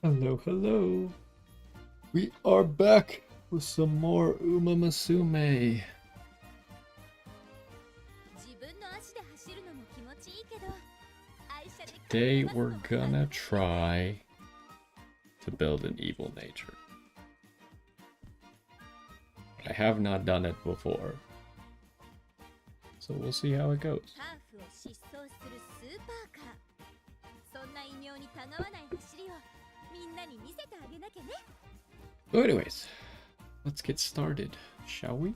Hello, hello. We are back with some more Umamusume. Today we're gonna try to build an evil nature. I have not done it before, so we'll see how it goes. So anyways, let's get started, shall we?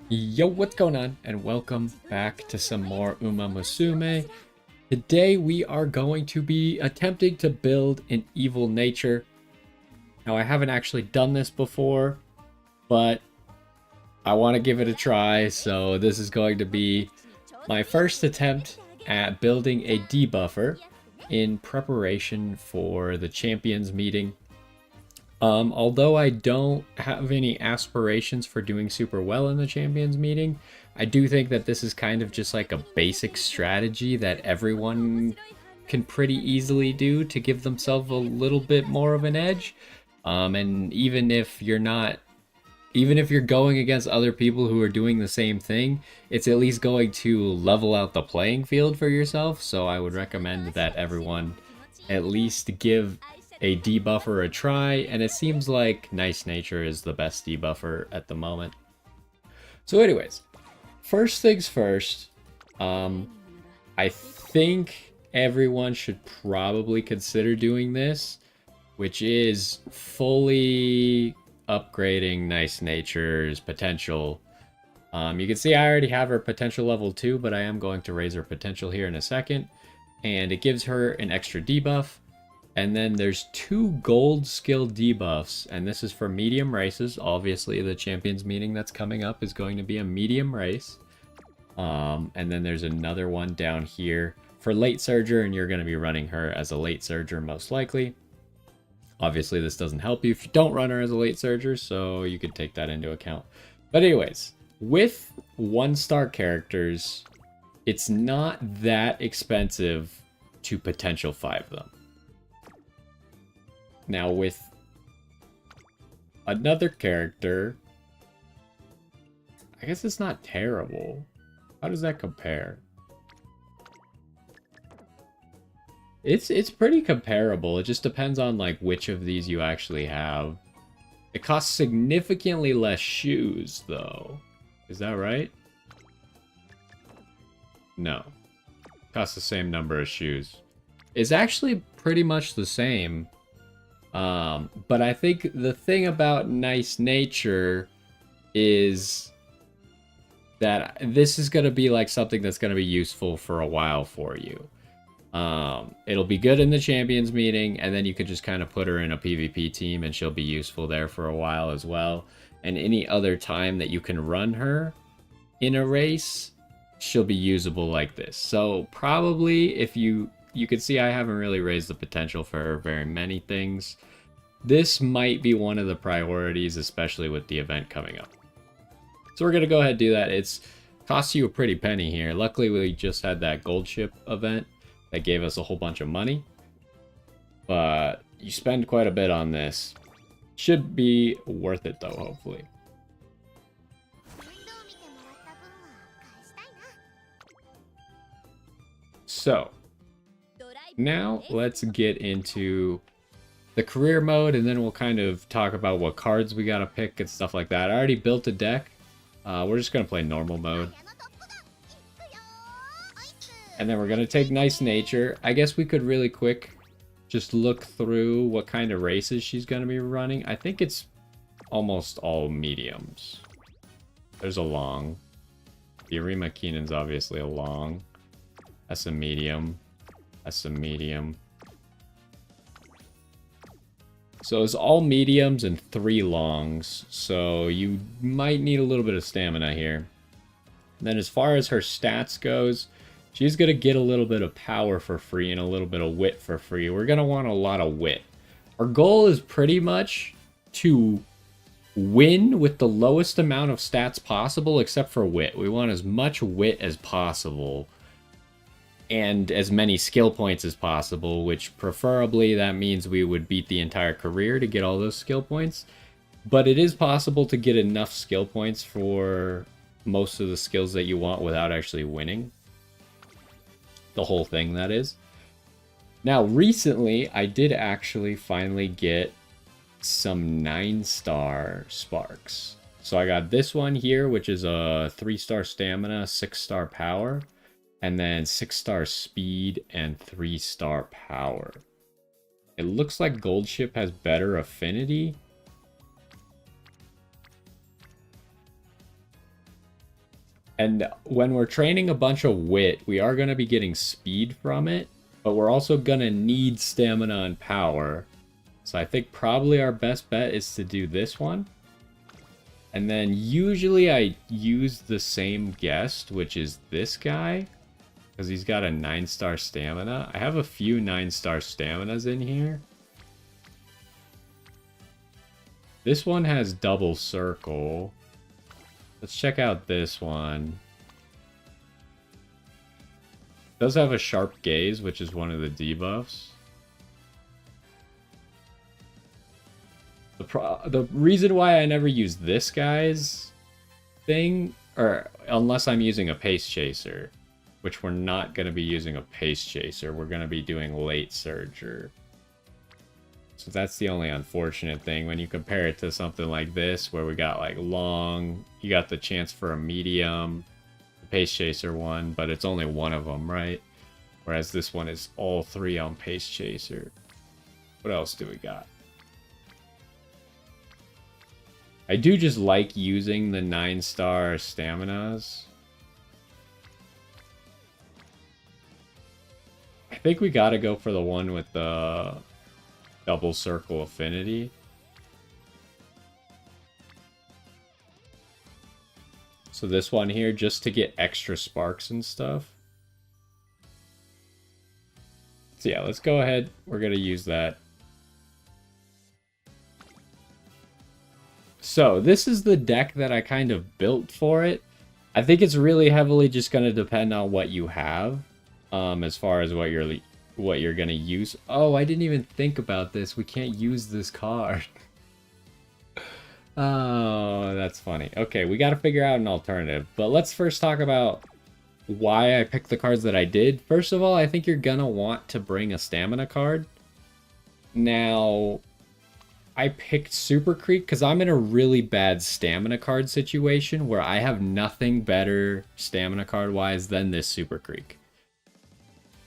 Yo, what's going on? And welcome back to some more Umamusume. Today we are going to be attempting to build an evil nature. Now I haven't actually done this before, but I want to give it a try, so this is going to be my first attempt at building a debuffer in preparation for the champions meeting. Although I don't have any aspirations for doing super well in the champions meeting, I do think that this is kind of just like a basic strategy that everyone can pretty easily do to give themselves a little bit more of an edge. And even if you're going against other people who are doing the same thing, it's at least going to level out the playing field for yourself. So I would recommend that everyone at least give a debuffer a try, and it seems like Nice Nature is the best debuffer at the moment. So anyways, first things first, I think everyone should probably consider doing this, which is fully upgrading Nice Nature's potential. You can see I already have her potential level 2, but I am going to raise her potential here in a second, and it gives her an extra debuff. And then there's 2 gold skill debuffs, and this is for medium races. Obviously, the champions meeting that's coming up is going to be a medium race. And then there's another one down here for late surger, and you're going to be running her as a late surger most likely. Obviously, this doesn't help you if you don't run her as a late surger, so you could take that into account. But anyways, with 1-star characters, it's not that expensive to potential 5 them. Now with another character, I guess it's not terrible. How does that compare? It's pretty comparable. It just depends on like which of these you actually have. It costs significantly less shoes though. Is that right? No. It costs the same number of shoes. It's actually pretty much the same. But I think the thing about Nice Nature is that this is going to be like something that's going to be useful for a while for you. It'll be good in the champions meeting, and then you could just kind of put her in a PvP team and she'll be useful there for a while as well. And any other time that you can run her in a race, she'll be usable like this. So probably if you can see I haven't really raised the potential for her very many things. This might be one of the priorities, especially with the event coming up. So we're going to go ahead and do that. It's costs you a pretty penny here. Luckily, we just had that gold ship event that gave us a whole bunch of money. But you spend quite a bit on this. Should be worth it though, hopefully. So now let's get into the career mode, and then we'll kind of talk about what cards we gotta pick and stuff like that. I already built a deck. We're just gonna play normal mode. And then we're gonna take Nice Nature. I guess we could really quick just look through what kind of races she's gonna be running. I think it's almost all mediums. There's a long. The Arima Keenan's obviously a long. That's a medium. That's a medium. So it's all mediums and 3 longs. So you might need a little bit of stamina here. And then as far as her stats goes, she's going to get a little bit of power for free and a little bit of wit for free. We're going to want a lot of wit. Our goal is pretty much to win with the lowest amount of stats possible, except for wit. We want as much wit as possible and as many skill points as possible, which preferably that means we would beat the entire career to get all those skill points. But it is possible to get enough skill points for most of the skills that you want without actually winning. The whole thing, that is. Now, recently, I did actually finally get some 9-star sparks. So I got this one here, which is a 3-star stamina, 6-star power, and then 6-star speed and 3-star power. It looks like Gold Ship has better affinity. And when we're training a bunch of wit, we are going to be getting speed from it, but we're also going to need stamina and power. So I think probably our best bet is to do this one. And then usually I use the same guest, which is this guy, because he's got a 9-star stamina. I have a few 9-star staminas in here. This one has double circle. Let's check out this one. It does have a sharp gaze, which is one of the debuffs. The reason why I never use this guy's thing, or unless I'm using a pace chaser, which we're not going to be using a pace chaser. We're going to be doing late surger. So that's the only unfortunate thing when you compare it to something like this, where we got like long, you got the chance for a medium, the pace chaser one, but it's only one of them, right? Whereas this one is all 3 on pace chaser. What else do we got? I do just like using the 9-star staminas. I think we gotta go for the one with the double circle affinity. So this one here, just to get extra sparks and stuff. So yeah, let's go ahead. We're gonna use that. So this is the deck that I kind of built for it. I think it's really heavily just going to depend on what you have, as far as what you're going to use. Oh, I didn't even think about this. We can't use this card. Oh, that's funny. Okay, we got to figure out an alternative. But let's first talk about why I picked the cards that I did. First of all, I think you're going to want to bring a stamina card. Now, I picked Super Creek because I'm in a really bad stamina card situation where I have nothing better stamina card wise than this Super Creek.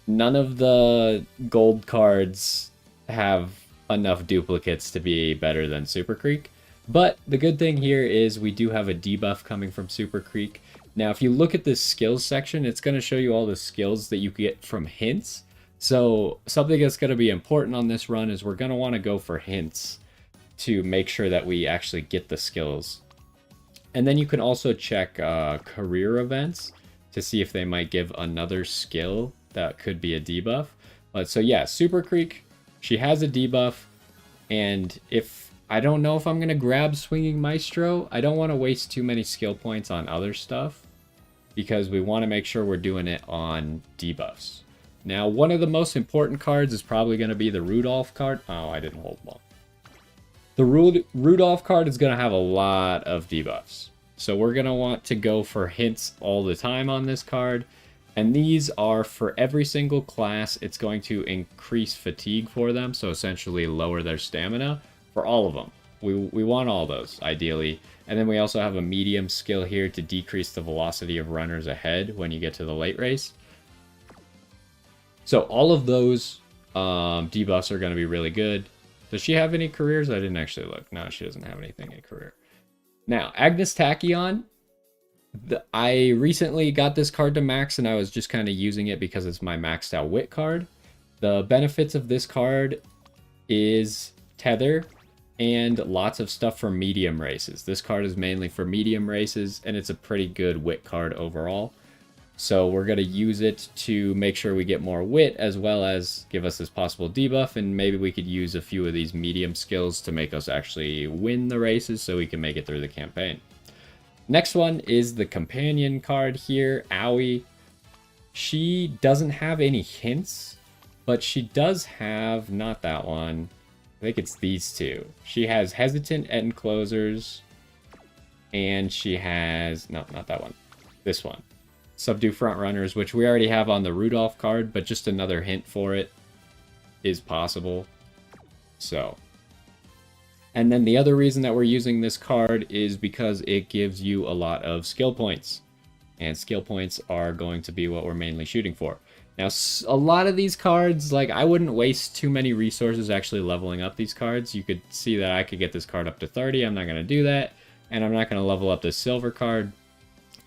None of the gold cards have enough duplicates to be better than Super Creek. But the good thing here is we do have a debuff coming from Super Creek. Now, if you look at this skills section, it's going to show you all the skills that you get from hints. So something that's going to be important on this run is we're going to want to go for hints to make sure that we actually get the skills. And then you can also check career events to see if they might give another skill that could be a debuff. But so yeah, Super Creek, she has a debuff, and if I don't know if I'm gonna grab Swinging Maestro, I don't want to waste too many skill points on other stuff because we want to make sure we're doing it on debuffs. Now, one of the most important cards is probably going to be the Rudolph card. Oh, I didn't hold long. The Rudolph card is going to have a lot of debuffs. So we're going to want to go for hints all the time on this card. And these are for every single class. It's going to increase fatigue for them. So essentially lower their stamina for all of them. We want all those, ideally. And then we also have a medium skill here to decrease the velocity of runners ahead when you get to the late race. So all of those debuffs are going to be really good. Does she have any careers? I didn't actually look. No, she doesn't have anything in career. Now, Agnes Tachyon. I recently got this card to max, and I was just kind of using it because it's my maxed out wit card. The benefits of this card is tether and lots of stuff for medium races. This card is mainly for medium races, and it's a pretty good wit card overall. So we're going to use it to make sure we get more wit, as well as give us this possible debuff, and maybe we could use a few of these medium skills to make us actually win the races so we can make it through the campaign. Next one is the companion card here, Aoi. She doesn't have any hints, but she does have, not that one, I think it's these two. She has hesitant end closers, and she has, no, not that one, this one. Subdue front runners, which we already have on the Rudolph card, but just another hint for it is possible. So, and then the other reason that we're using this card is because it gives you a lot of skill points. And skill points are going to be what we're mainly shooting for. Now, a lot of these cards, like, I wouldn't waste too many resources actually leveling up these cards. You could see that I could get this card up to 30. I'm not going to do that. And I'm not going to level up this silver card.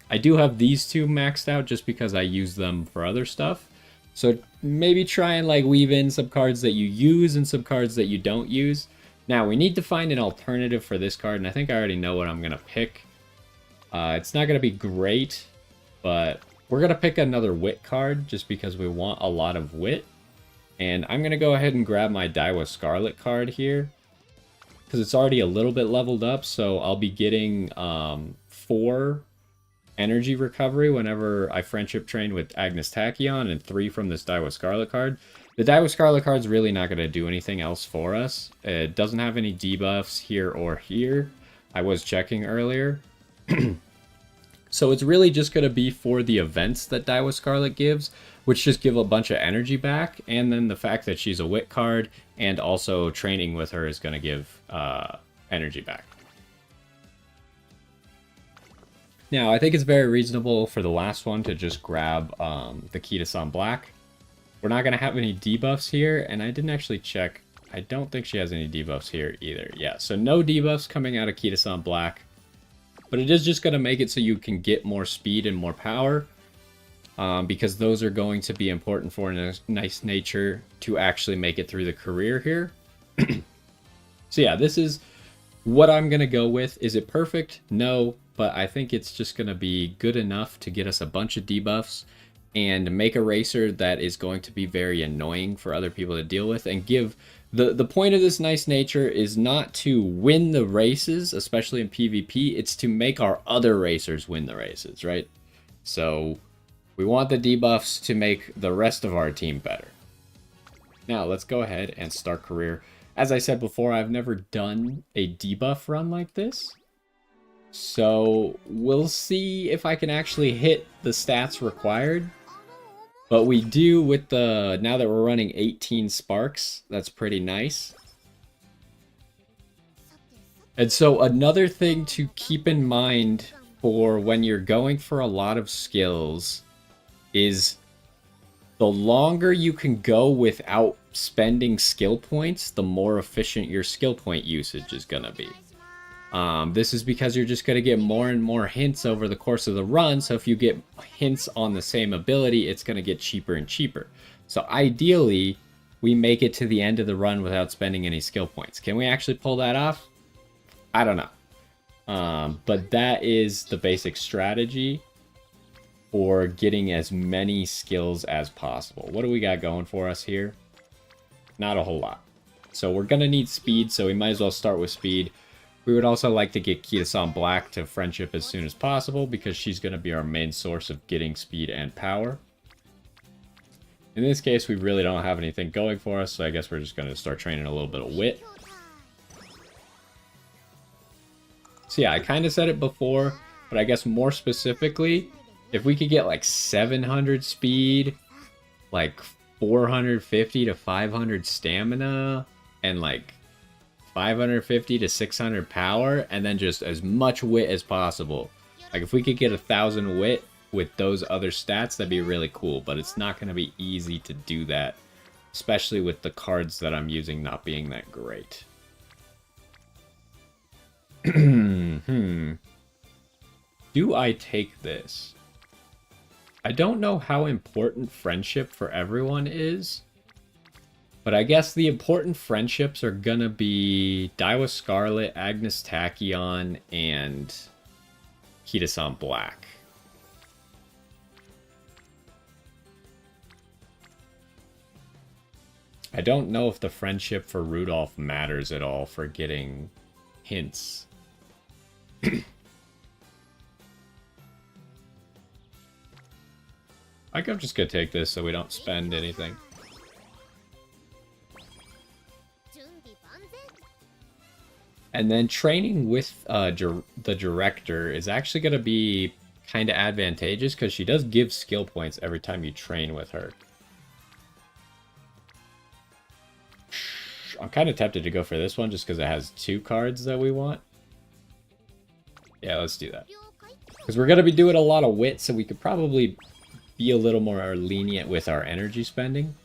I do have these two maxed out just because I use them for other stuff. So maybe try and like weave in some cards that you use and some cards that you don't use. Now we need to find an alternative for this card, and I think I already know what I'm going to pick. It's not going to be great, but we're going to pick another wit card just because we want a lot of wit. And I'm going to go ahead and grab my Daiwa Scarlet card here, because it's already a little bit leveled up, so I'll be getting 4 energy recovery whenever I friendship train with Agnes Tachyon, and 3 from this Daiwa Scarlet card. The Daiwa Scarlet card's really not going to do anything else for us. It doesn't have any debuffs here or here. I was checking earlier. So it's really just going to be for the events that Daiwa Scarlet gives, which just give a bunch of energy back, and then the fact that she's a wit card, and also training with her is going to give energy back. Now, I think it's very reasonable for the last one to just grab the Kita-san Black. We're not going to have any debuffs here, and I didn't actually check. I don't think she has any debuffs here either. Yeah, so no debuffs coming out of Kita-san Black. But it is just going to make it so you can get more speed and more power, because those are going to be important for a nice nature to actually make it through the career here. So yeah, this is what I'm going to go with. Is it perfect? No, but I think it's just going to be good enough to get us a bunch of debuffs and make a racer that is going to be very annoying for other people to deal with, and give... The point of this nice nature is not to win the races, especially in PvP, it's to make our other racers win the races, right? So we want the debuffs to make the rest of our team better. Now let's go ahead and start career. As I said before, I've never done a debuff run like this. So we'll see if I can actually hit the stats required. But we do with the, now that we're running 18 sparks, that's pretty nice. And so another thing to keep in mind for when you're going for a lot of skills is the longer you can go without spending skill points, the more efficient your skill point usage is going to be. This is because you're just going to get more and more hints over the course of the run, so if you get hints on the same ability, it's going to get cheaper and cheaper. So ideally, we make it to the end of the run without spending any skill points. Can we actually pull that off? I don't know. But that is the basic strategy for getting as many skills as possible. What do we got going for us here? Not a whole lot. So we're going to need speed, so we might as well start with speed. We would also like to get Kita-san Black to friendship as soon as possible, because she's going to be our main source of getting speed and power. In this case, we really don't have anything going for us, so I guess we're just going to start training a little bit of wit. So yeah, I kind of said it before, but I guess more specifically, if we could get like 700 speed, like 450 to 500 stamina, and like 550 to 600 power, and then just as much wit as possible. Like if we could get 1,000 wit with those other stats, that'd be really cool, but it's not going to be easy to do that, especially with the cards that I'm using not being that great. Do I take this? I don't know how important friendship for everyone is, but I guess the important friendships are gonna be Daiwa Scarlet, Agnes Tachyon, and Kita-san Black. I don't know if the friendship for Rudolph matters at all for getting hints. I think I'm just gonna take this so we don't spend anything. And then training with the director is actually gonna be kind of advantageous because she does give skill points every time you train with her. I'm kind of tempted to go for this one just because it has 2 cards that we want. Yeah, let's do that. Because we're going to be doing a lot of wit, so we could probably be a little more lenient with our energy spending.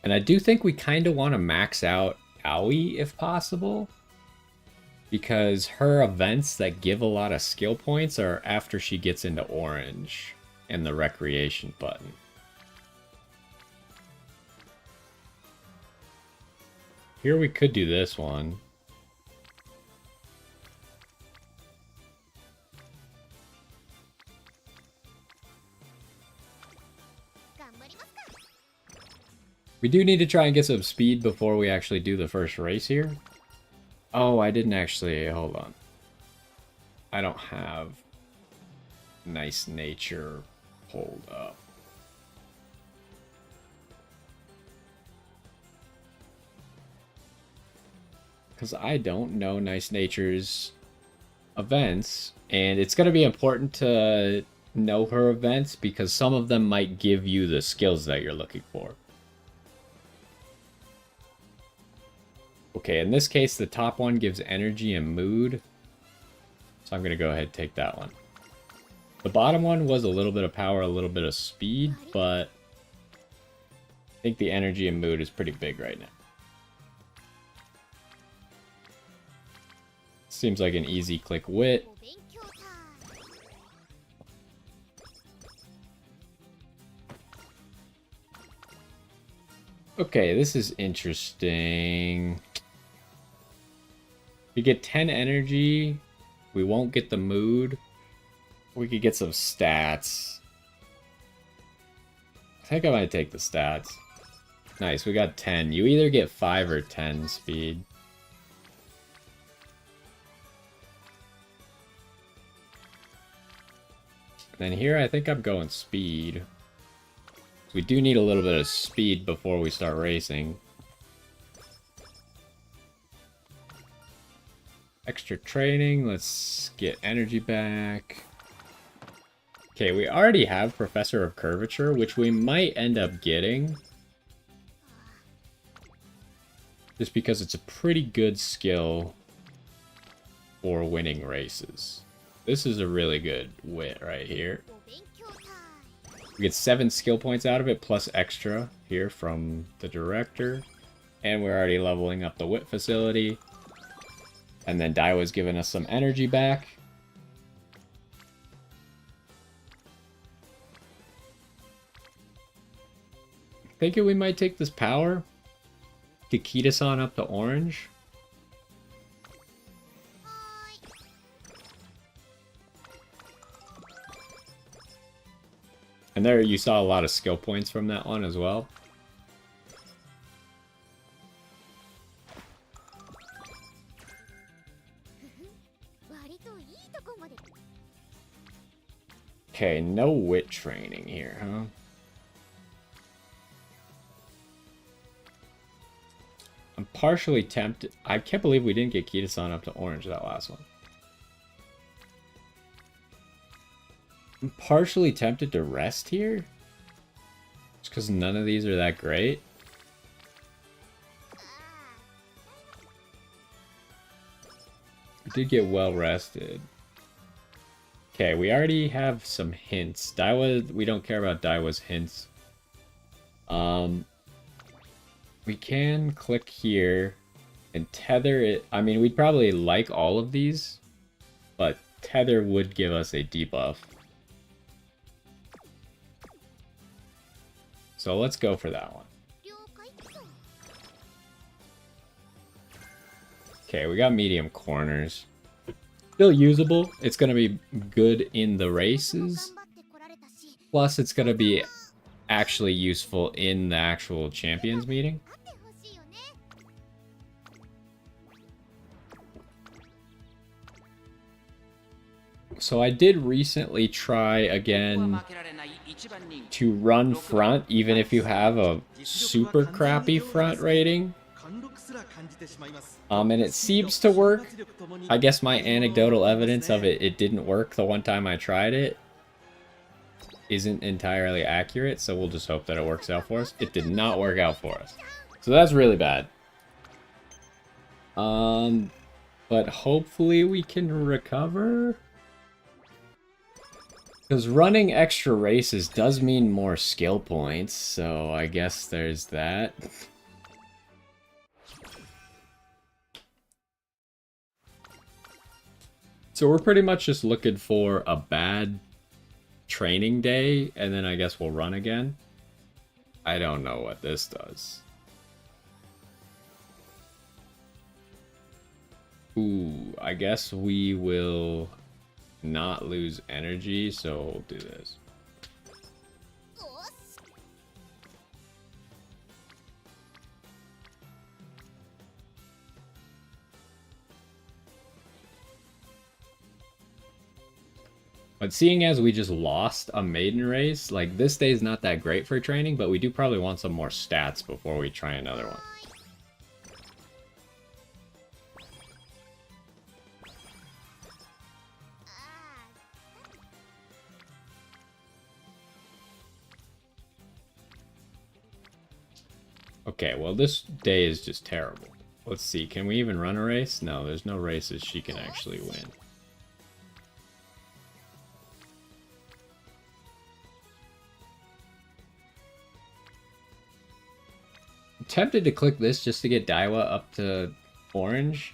And I do think we kind of want to max out Aoi if possible. Because her events that give a lot of skill points are after she gets into orange and the recreation button. Here we could do this one. We do need to try and get some speed before we actually do the first race here. Oh, I didn't actually... Hold on. I don't have nice nature pulled up. Because I don't know nice nature's events. And it's going to be important to know her events because some of them might give you the skills that you're looking for. Okay, in this case, the top one gives energy and mood. So I'm going to go ahead and take that one. The bottom one was a little bit of power, a little bit of speed, but I think the energy and mood is pretty big right now. Seems like an easy click wit. Okay, this is interesting. We get 10 energy. We won't get the mood. We could get some stats. I think I might take the stats. Nice, we got 10. You either get 5 or 10 speed. And then here I think I'm going speed. We do need a little bit of speed before we start racing. Extra training, let's get energy back. Okay, we already have Professor of Curvature, which we might end up getting. Just because it's a pretty good skill for winning races. This is a really good wit right here. We get 7 skill points out of it, plus extra here from the director. And we're already leveling up the wit facility. And then Daiwa's giving us some energy back. Thinking we might take this power. Get Kita-san up to orange. And there you saw a lot of skill points from that one as well. Okay, no wit training here, huh? I'm partially tempted. I can't believe we didn't get Kita-san up to orange that last one. I'm partially tempted to rest here. Just because none of these are that great. We did get well rested. Okay, we already have some hints. Daiwa, we don't care about Daiwa's hints. We can click here and tether it. I mean, we'd probably like all of these, but tether would give us a debuff. So let's go for that one. Okay, we got medium corners. Still usable. It's going to be good in the races. Plus, it's going to be actually useful in the actual champions meeting. So I did recently try again to run front, even if you have a super crappy front rating. And it seems to work. I guess my anecdotal evidence of it didn't work the one time I tried it isn't entirely accurate, so we'll just hope that it works out for us. It did not work out for us. So that's really bad. But hopefully we can recover. Because running extra races does mean more skill points, so I guess there's that. So we're pretty much just looking for a bad training day, and then I guess we'll run again. I don't know what this does. Ooh, I guess we will not lose energy, so we'll do this. But seeing as we just lost a maiden race, like this day is not that great for training, but we do probably want some more stats before we try another one. Okay, well this day is just terrible. Let's see, can we even run a race? No, there's no races she can actually win. I'm tempted to click this just to get Daiwa up to orange.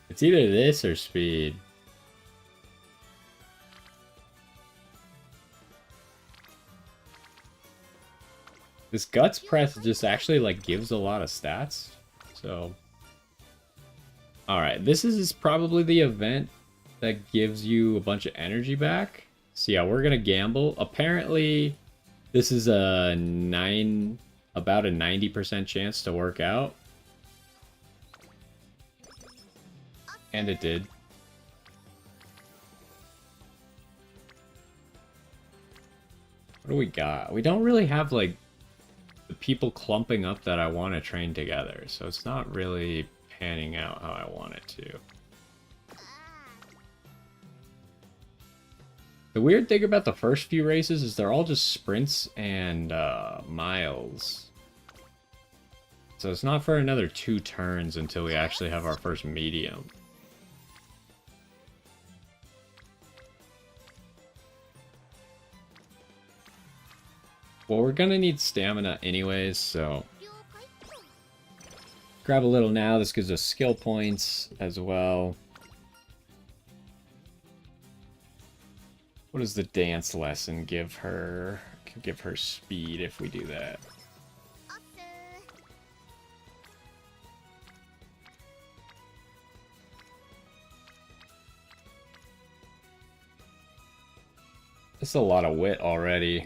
It's either this or speed. This guts press just actually like gives a lot of stats. So alright, this is probably the event that gives you a bunch of energy back. So yeah, we're gonna gamble. Apparently this is about a 90% chance to work out. And it did. What do we got? We don't really have like the people clumping up that I want to train together, so it's not really panning out how I want it to. The weird thing about the first few races is they're all just sprints and miles. So it's not for another 2 turns until we actually have our first medium. Well, we're gonna need stamina anyways, so grab a little now. This gives us skill points as well. What does the dance lesson give her? Can give her speed if we do that. That's a lot of wit already.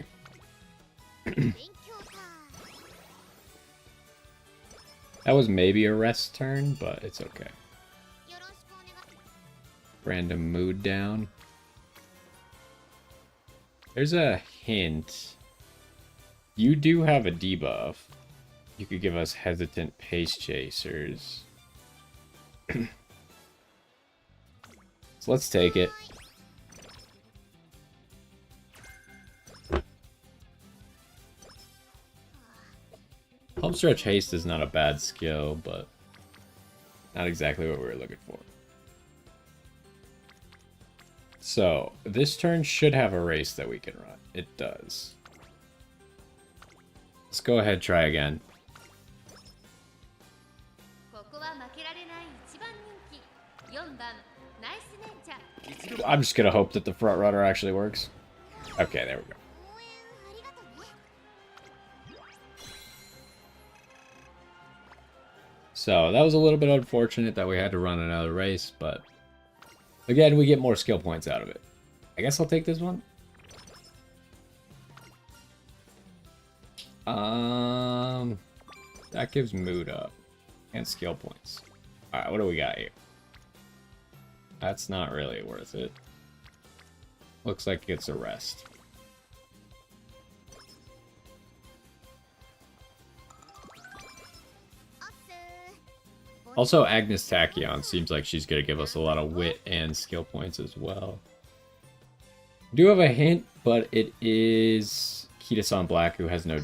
That was maybe a rest turn, but it's okay. Random mood down. There's a hint. You do have a debuff. You could give us hesitant pace chasers. So let's take it. Pump stretch haste is not a bad skill, but not exactly what we were looking for. So this turn should have a race that we can run. It does. Let's go ahead and try again. I'm just gonna hope that the front runner actually works. Okay, there we go. So that was a little bit unfortunate that we had to run another race, but again, we get more skill points out of it. I guess I'll take this one. That gives mood up and skill points. All right, what do we got here? That's not really worth it. Looks like it's a rest. Also, Agnes Tachyon seems like she's going to give us a lot of wit and skill points as well. We do have a hint, but it is Kita-san Black, who has no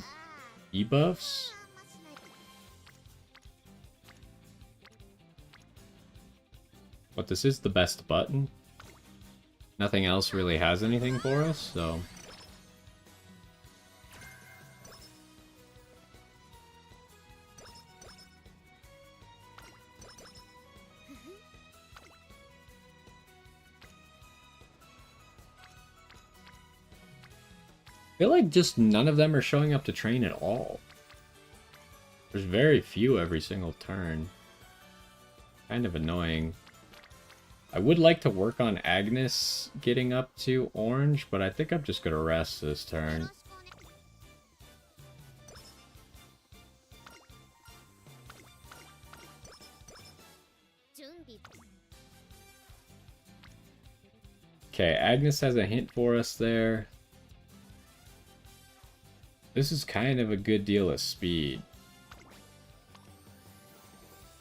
debuffs. But this is the best button. Nothing else really has anything for us, so... I feel like just none of them are showing up to train at all. There's very few every single turn. Kind of annoying. I would like to work on Agnes getting up to orange, but I think I'm just going to rest this turn. Okay, Agnes has a hint for us there. This is kind of a good deal of speed.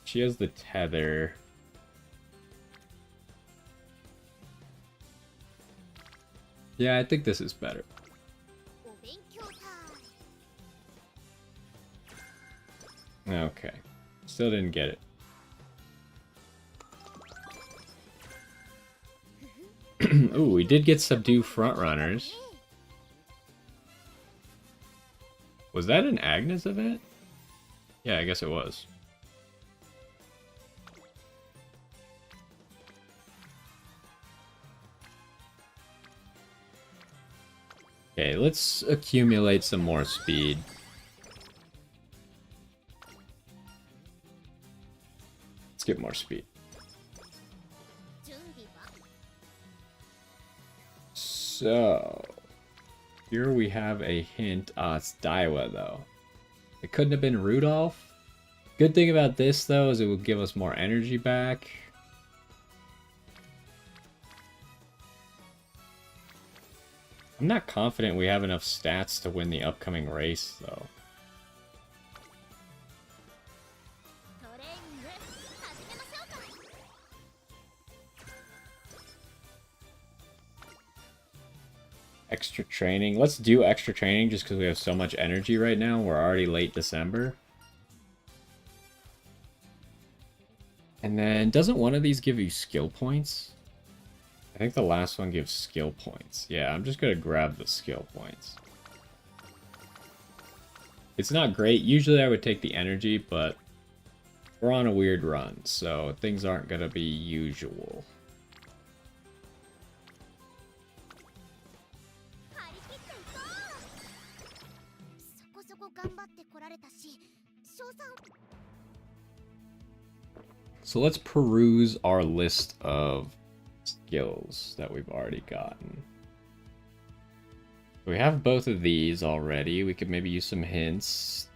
She has the tether. Yeah, I think this is better. Okay. Still didn't get it. Ooh, we did get Subdue Frontrunners. Was that an Agnes event? Yeah, I guess it was. Okay, let's accumulate some more speed. Let's get more speed. So... here we have a hint. Ah, it's Daiwa, though. It couldn't have been Rudolph. Good thing about this, though, is it will give us more energy back. I'm not confident we have enough stats to win the upcoming race, though. Extra training. Let's do extra training just because we have so much energy right now. We're already late December. And then, doesn't one of these give you skill points? I think the last one gives skill points. Yeah, I'm just going to grab the skill points. It's not great. Usually I would take the energy, but we're on a weird run, so things aren't going to be usual. So let's peruse our list of skills that we've already gotten. We have both of these already. We could maybe use some hints.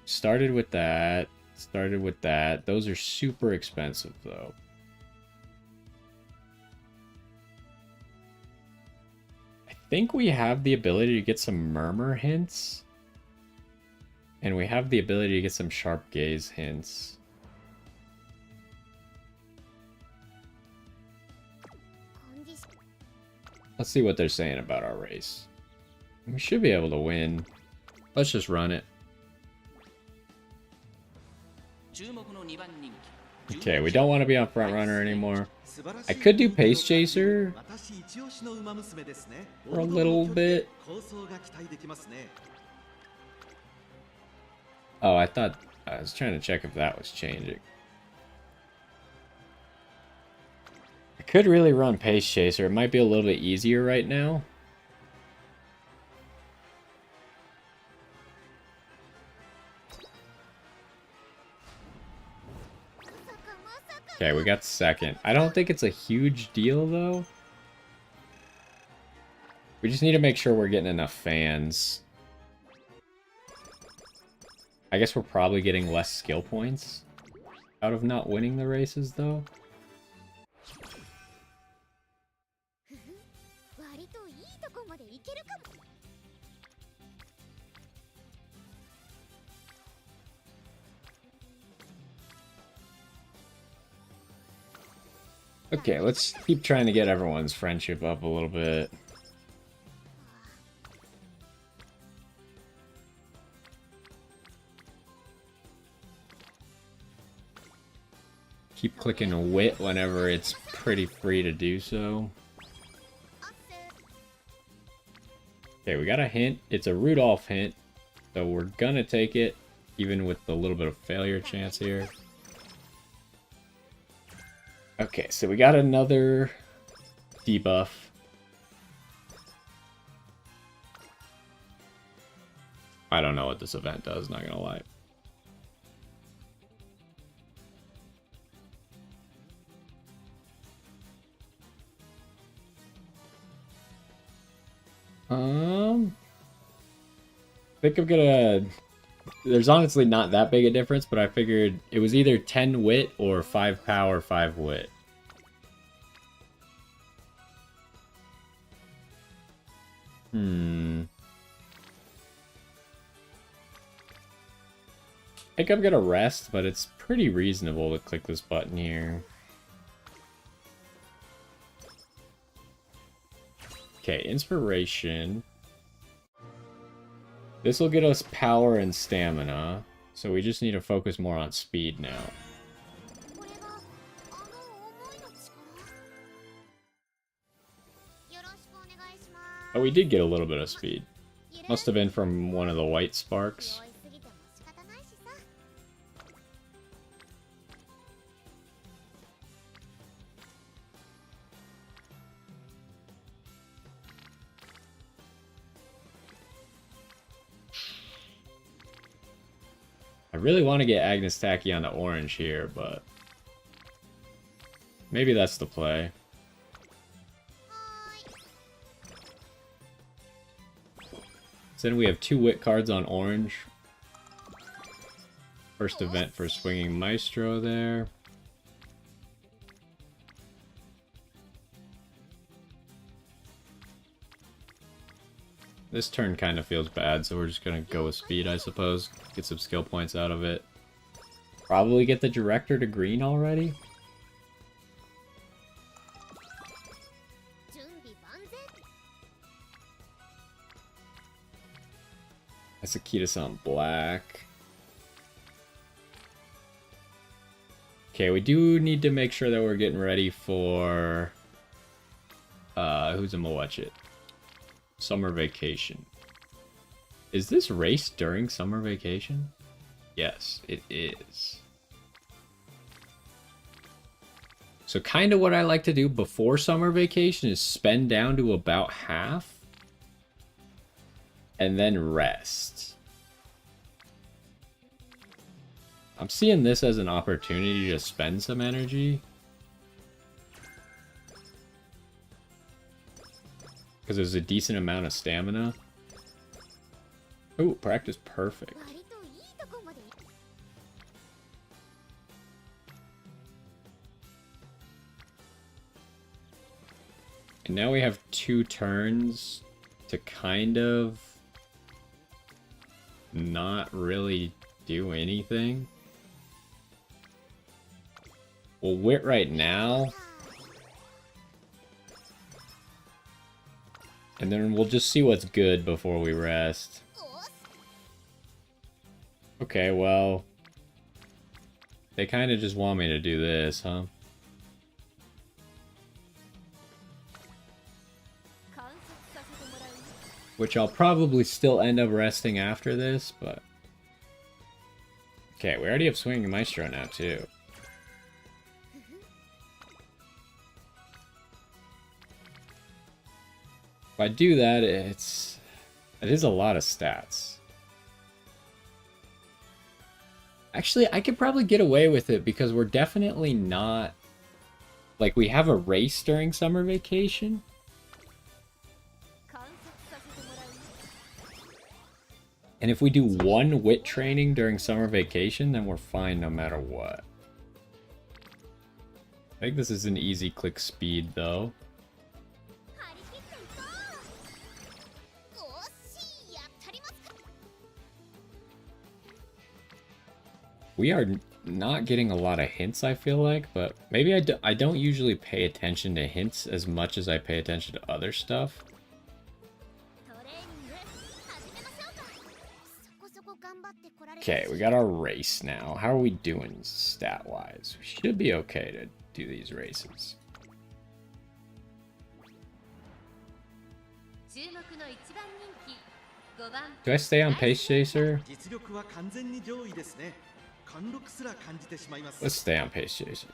Started with that. Started with that. Those are super expensive, though. I think we have the ability to get some murmur hints. And we have the ability to get some sharp gaze hints. Let's see what they're saying about our race. We should be able to win. Let's just run it. Okay, we don't want to be on front runner anymore. I could do Pace Chaser for a little bit. Oh, I was trying to check if that was changing. I could really run Pace Chaser. It might be a little bit easier right now. Okay, we got second. I don't think it's a huge deal, though. We just need to make sure we're getting enough fans. I guess we're probably getting less skill points out of not winning the races, though. Okay, let's keep trying to get everyone's friendship up a little bit. Keep clicking wit whenever it's pretty free to do so. Okay, we got a hint. It's a Rudolph hint, so we're gonna take it, even with the little bit of failure chance here. Okay, so we got another debuff. I don't know what this event does, not gonna lie. I think I'm gonna... There's honestly not that big a difference, but I figured it was either 10 wit or 5 power, 5 wit. I think I'm gonna rest, but it's pretty reasonable to click this button here. Okay, inspiration. This will get us power and stamina, so we just need to focus more on speed now. Oh, we did get a little bit of speed. Must have been from one of the white sparks. I really want to get Agnes Tacky on the orange here, but maybe that's the play. So then we have 2 wit cards on orange. First event for Swinging Maestro there. This turn kind of feels bad, so we're just going to go with speed, I suppose. Get some skill points out of it. Probably get the director to green already. That's Akita-san black. Okay, we do need to make sure that we're getting ready for... who's a Mawatchit? Summer vacation. Is this race during summer vacation? Yes, it is. So kind of what I like to do before summer vacation is spend down to about half and then rest. I'm seeing this as an opportunity to spend some energy. Because there's a decent amount of stamina. Oh, practice perfect. And now we have 2 turns to kind of not really do anything. We'll wit right now. And then we'll just see what's good before we rest. Okay, well... They kind of just want me to do this, huh? Which I'll probably still end up resting after this, but... Okay, we already have Swinging Maestro now, too. If I do that, it is a lot of stats. Actually, I could probably get away with it because we're definitely not... Like, we have a race during summer vacation. And if we do one wit training during summer vacation, then we're fine no matter what. I think this is an easy click speed, though. We are not getting a lot of hints, I feel like, but maybe I don't usually pay attention to hints as much as I pay attention to other stuff. Okay, we got our race now. How are we doing stat-wise? We should be okay to do these races. Do I stay on Pace Chaser? Let's stay on Pace Chaser.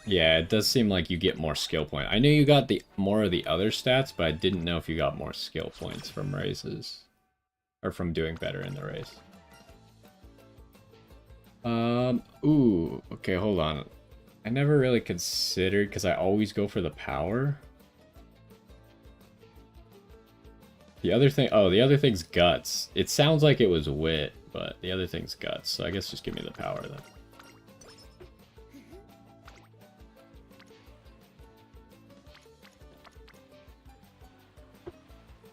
Yeah, it does seem like you get more skill points. I knew you got more of the other stats, but I didn't know if you got more skill points from races. Or from doing better in the race. Ooh, okay, hold on. I never really considered, because I always go for the power. The other thing, oh, the other thing's guts. It sounds like it was wit, but the other thing's guts, so I guess just give me the power then.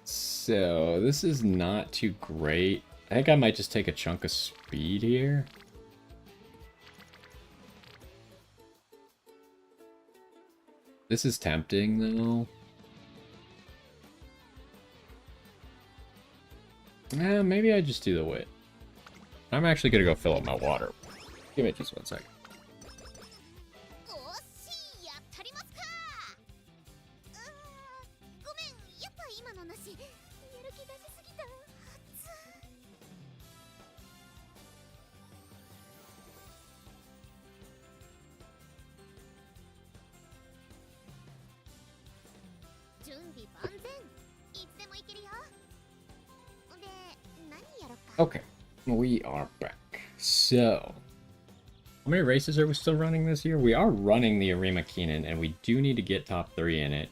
So, this is not too great. I think I might just take a chunk of speed here. This is tempting, though. Maybe I just do the wit. I'm actually gonna go fill up my water. Give me just 1 second. Okay, we are back. So, how many races are we still running this year? We are running the Arima Keenan, and we do need to get top 3 in it.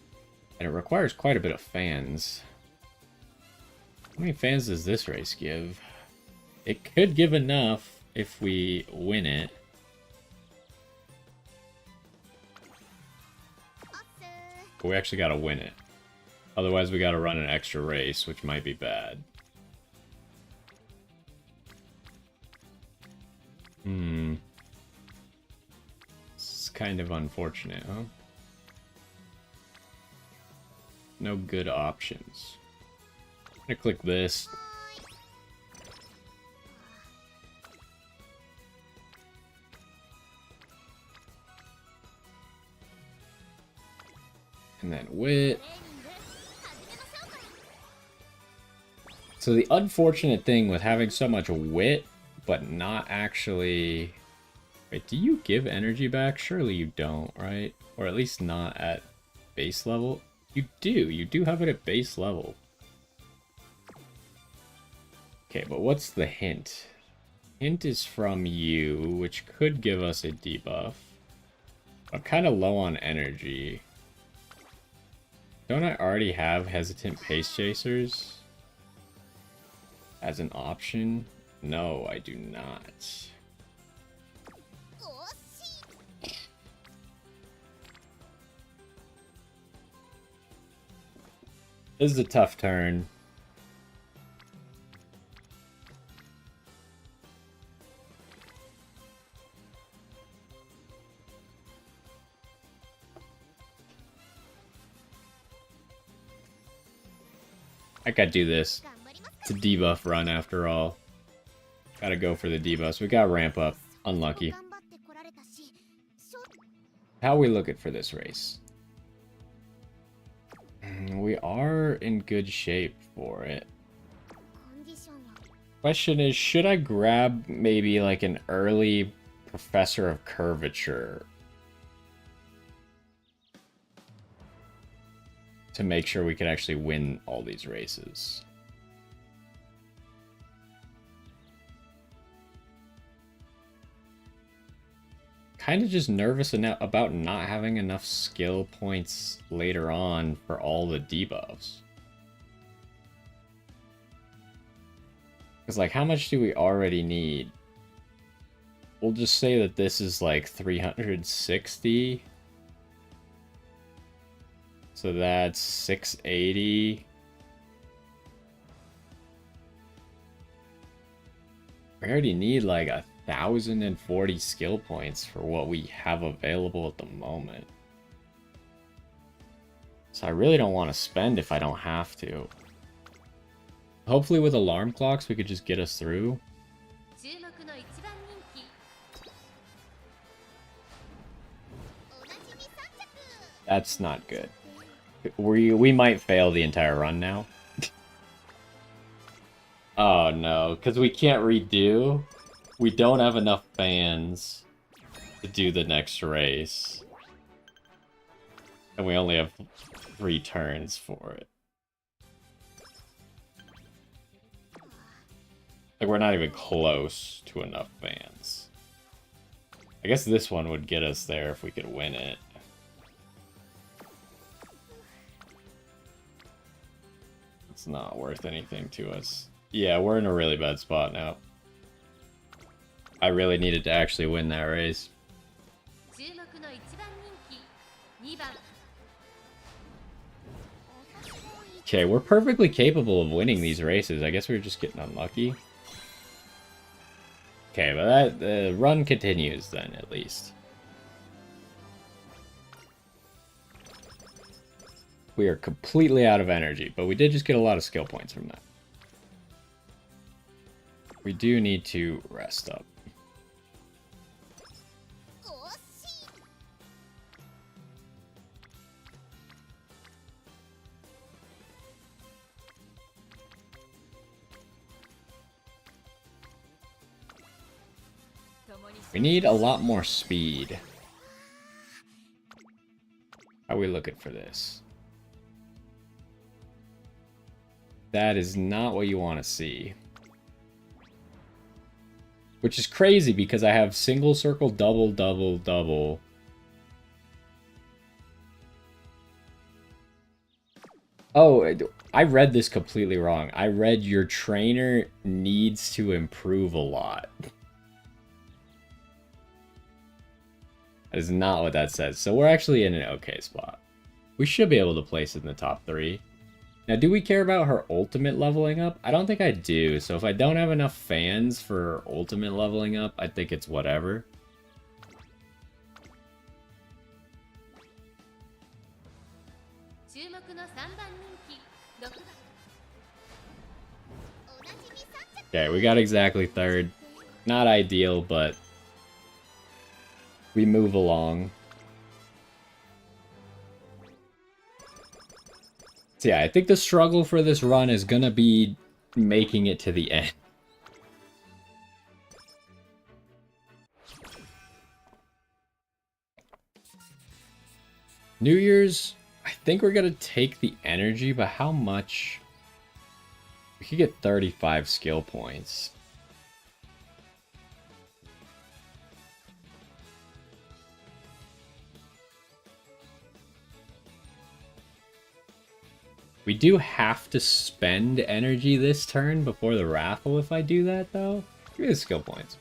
And it requires quite a bit of fans. How many fans does this race give? It could give enough if we win it. But we actually gotta win it. Otherwise we gotta run an extra race, which might be bad. It's kind of unfortunate, huh? No good options. I'm gonna click this. And then wit. So the unfortunate thing with having so much wit, but not actually... Wait, do you give energy back? Surely you don't, right? Or at least not at base level? You do. You do have it at base level. Okay, but what's the hint? Hint is from you, which could give us a debuff. I'm kind of low on energy. Don't I already have Hesitant Pace Chasers as an option? No, I do not. This is a tough turn. I gotta do this. It's a debuff run after all. Gotta go for the debuffs. We gotta ramp up. Unlucky. How are we looking for this race? We are in good shape for it. Question is, should I grab maybe like an early Professor of Curvature. To make sure we can actually win all these races. Kind of just nervous about not having enough skill points later on for all the debuffs. Because, like, how much do we already need? We'll just say that this is, like, 360. So that's 680. We already need, like, 1,040 skill points for what we have available at the moment. So I really don't want to spend if I don't have to. Hopefully with alarm clocks we could just get us through. That's not good. We might fail the entire run now. Oh no, because we can't redo. We don't have enough fans to do the next race. And we only have 3 turns for it. Like, we're not even close to enough fans. I guess this one would get us there if we could win it. It's not worth anything to us. Yeah, we're in a really bad spot now. I really needed to actually win that race. Okay, we're perfectly capable of winning these races. I guess we were just getting unlucky. Okay, but the run continues then, at least. We are completely out of energy, but we did just get a lot of skill points from that. We do need to rest up. We need a lot more speed. How are we looking for this? That is not what you want to see. Which is crazy because I have single circle, double, double, double. Oh, I read this completely wrong. I read your trainer needs to improve a lot. That is not what that says. So we're actually in an okay spot. We should be able to place it in the top 3. Now, do we care about her ultimate leveling up? I don't think I do. So if I don't have enough fans for ultimate leveling up, I think it's whatever. Okay, we got exactly 3rd. Not ideal, but we move along. So yeah, I think the struggle for this run is gonna be making it to the end. New Year's, I think we're gonna take the energy, but how much? We could get 35 skill points. We do have to spend energy this turn before the raffle if I do that, though. Give me the skill points.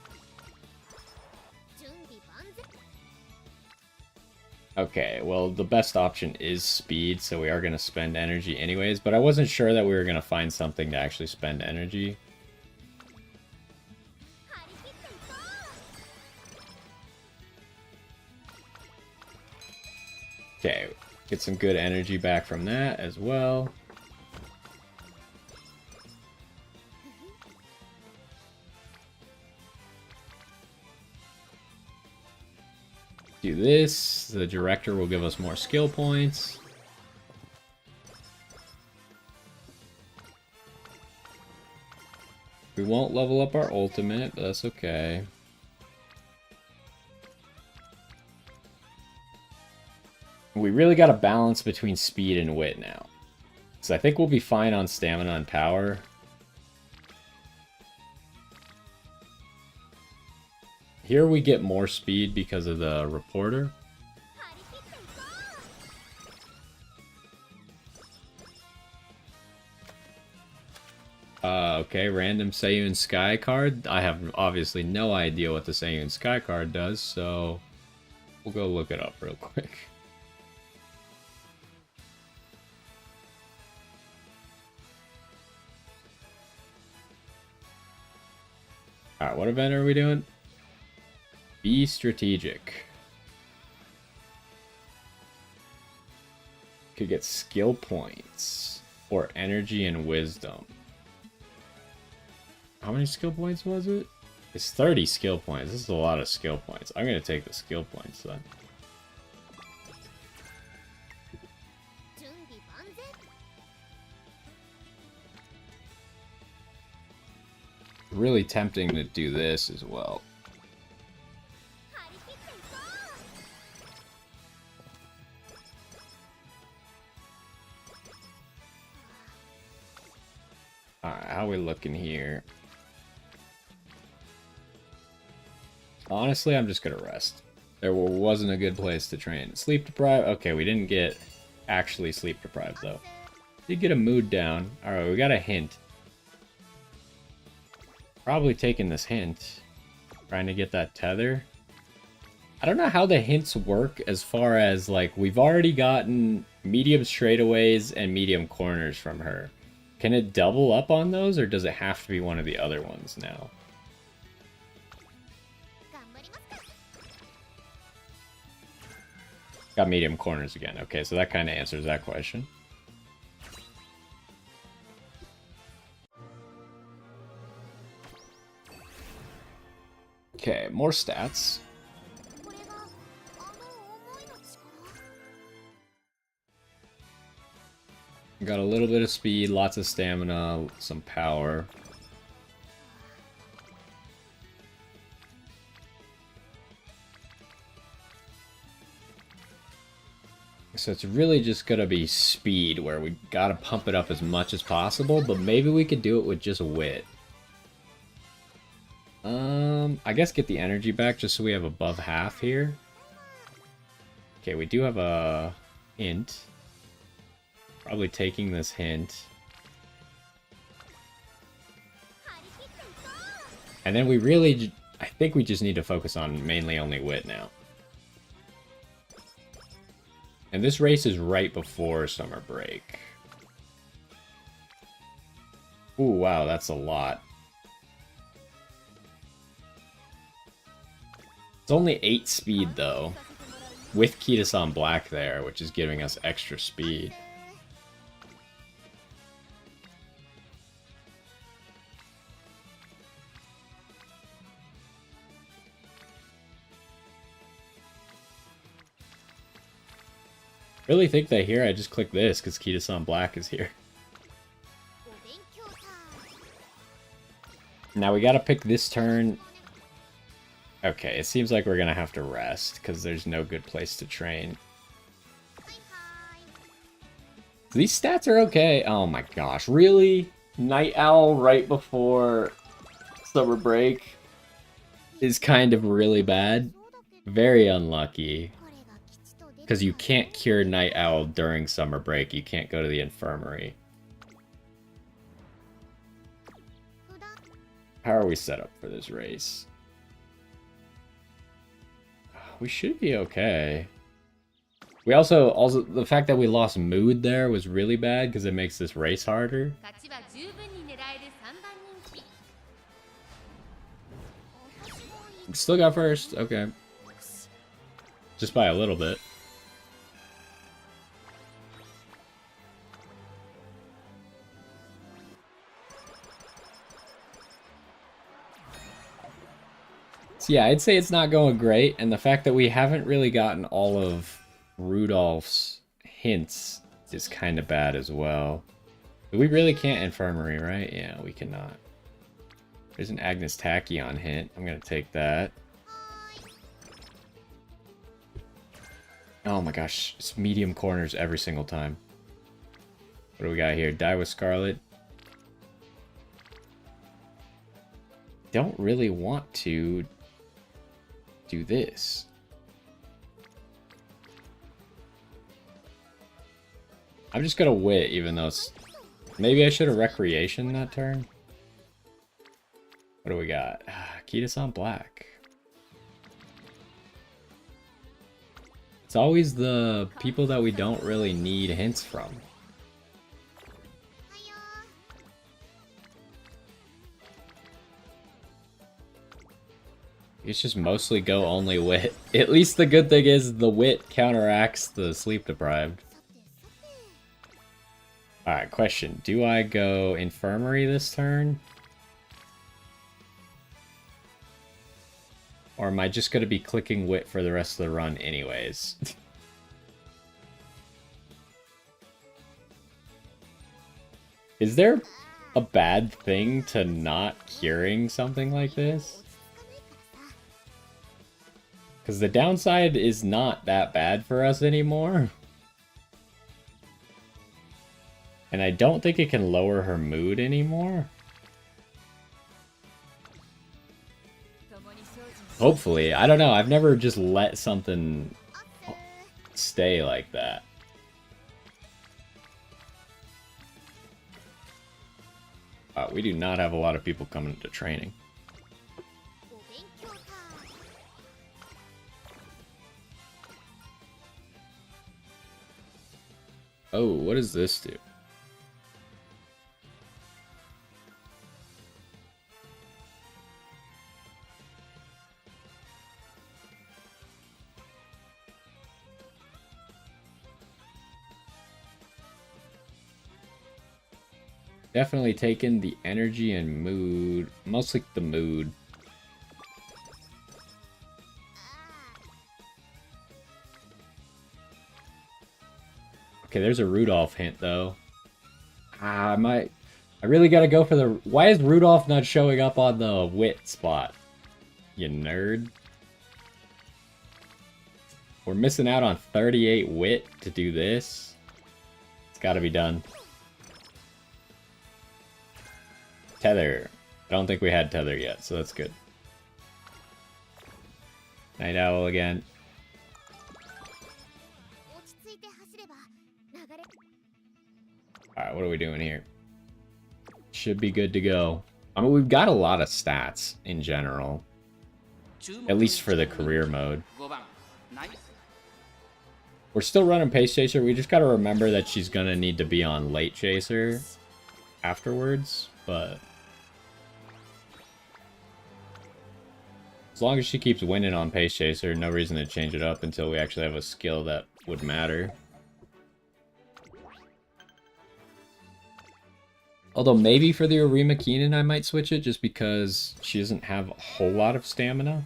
Okay, well, the best option is speed, so we are going to spend energy anyways, but I wasn't sure that we were going to find something to actually spend energy. Okay, get some good energy back from that as well. Do this. The director will give us more skill points. We won't level up our ultimate, but that's okay. We really got to balance between speed and wit now. So I think we'll be fine on stamina and power. Here we get more speed because of the reporter. Okay, random Seiyun Sky card. I have obviously no idea what the Seiyun Sky card does, so we'll go look it up real quick. Alright, what event are we doing? Be strategic. Could get skill points or energy and wisdom. How many skill points was it? It's 30 skill points. This is a lot of skill points. I'm going to take the skill points then. Really tempting to do this as well. Alright, how we looking here? Honestly, I'm just gonna rest. There wasn't a good place to train. Sleep deprived? Okay, we didn't get actually sleep deprived though. Did get a mood down. Alright, we got a hint. Probably taking this hint. Trying to get that tether. I don't know how the hints work as far as, like, we've already gotten medium straightaways and medium corners from her. Can it double up on those, or does it have to be one of the other ones now? Got medium corners again. Okay, so that kind of answers that question. Okay, more stats. Got a little bit of speed, lots of stamina, some power. So it's really just gonna be speed, where we gotta pump it up as much as possible, but maybe we could do it with just wit. I guess get the energy back just so we have above half here. Okay, we do have a hint. Probably taking this hint. And then we really, I think we just need to focus on mainly only wit now. And this race is right before summer break. Ooh, wow, that's a lot. It's only 8 speed, though, with Kita-san Black there, which is giving us extra speed. Really think that here I just click this because Kita-san Black is here. Now we gotta pick this turn. Okay, it seems like we're gonna have to rest because there's no good place to train. These stats are okay. Oh my gosh, really? Night Owl right before summer break is kind of really bad. Very unlucky. Because you can't cure Night Owl during summer break. You can't go to the infirmary. How are we set up for this race? We should be okay. We also the fact that we lost mood there was really bad because it makes this race harder. Still got first. Okay. Just by a little bit. So yeah, I'd say it's not going great, and the fact that we haven't really gotten all of Rudolph's hints is kind of bad as well. But we really can't infirmary, right? Yeah, we cannot. There's an Agnes Tachyon hint. I'm gonna take that. Oh my gosh, it's medium corners every single time. What do we got here? Die with Scarlet. Don't really want to do this. I'm just gonna wit, even though it's... Maybe I should have Recreation that turn. What do we got? Kita-san Black. It's always the people that we don't really need hints from. It's just mostly go only wit. At least the good thing is the wit counteracts the sleep deprived. Alright, question. Do I go Infirmary this turn? Or am I just going to be clicking wit for the rest of the run anyways? Is there a bad thing to not curing something like this? Because the downside is not that bad for us anymore. And I don't think it can lower her mood anymore. Hopefully. I don't know. I've never just let something stay like that. We do not have a lot of people coming to training. Oh, what does this do? Definitely taking the energy and mood. Mostly the mood. Okay, there's a Rudolph hint, though. I really gotta go for the... Why is Rudolph not showing up on the wit spot? You nerd. We're missing out on 38 wit to do this. It's gotta be done. Tether. I don't think we had Tether yet, so that's good. Night Owl again. Alright, what are we doing here? Should be good to go. I mean, we've got a lot of stats in general. At least for the career mode. We're still running Pace Chaser. We just gotta remember that she's gonna need to be on Late Chaser afterwards, but... As long as she keeps winning on Pace Chaser, no reason to change it up until we actually have a skill that would matter. Although maybe for the Arima Keenan I might switch it just because she doesn't have a whole lot of stamina.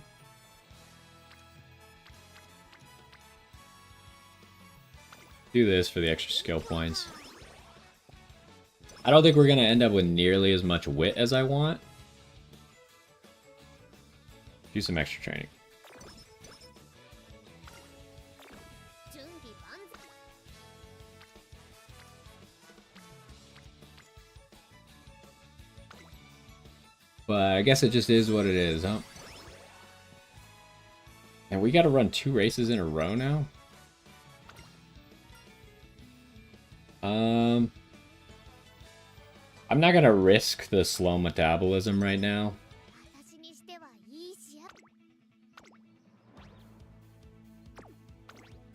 Do this for the extra skill points. I don't think we're going to end up with nearly as much wit as I want. Do some extra training. But I guess it just is what it is, huh? And we gotta run 2 races in a row now? I'm not gonna risk the slow metabolism right now.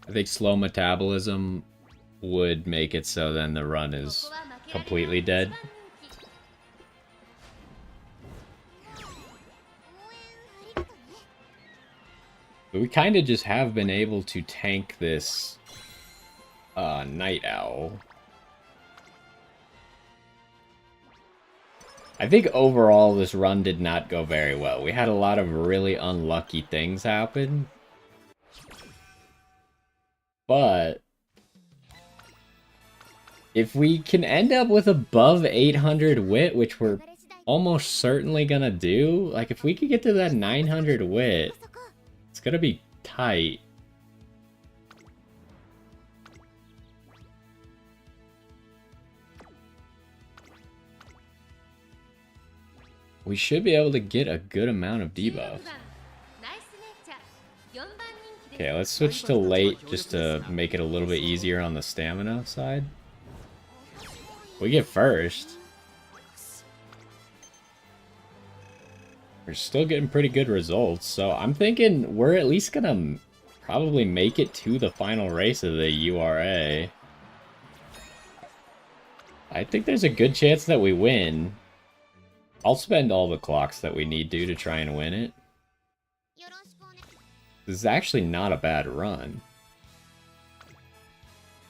I think slow metabolism would make it so then the run is completely dead. But we kind of just have been able to tank this Night Owl. I think overall this run did not go very well. We had a lot of really unlucky things happen. But if we can end up with above 800 wit, which we're almost certainly gonna do, like if we could get to that 900 wit, it's gonna be tight. we should be able to get a good amount of debuffs. Okay, let's switch to late just to make it a little bit easier on the stamina side. We get first. We're still getting pretty good results, so I'm thinking we're at least gonna probably make it to the final race of the URA. I think there's a good chance that we win. I'll spend all the clocks that we need to try and win it. This is actually not a bad run.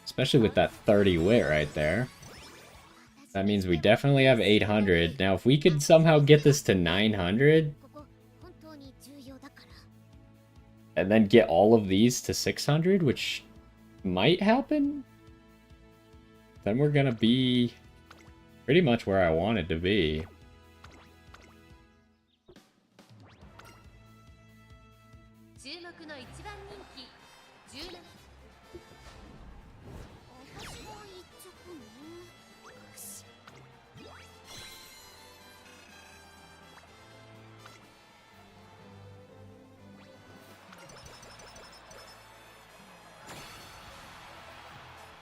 Especially with that 30 wit right there. That means we definitely have 800. Now, if we could somehow get this to 900... and then get all of these to 600, which might happen, then we're gonna be pretty much where I wanted to be.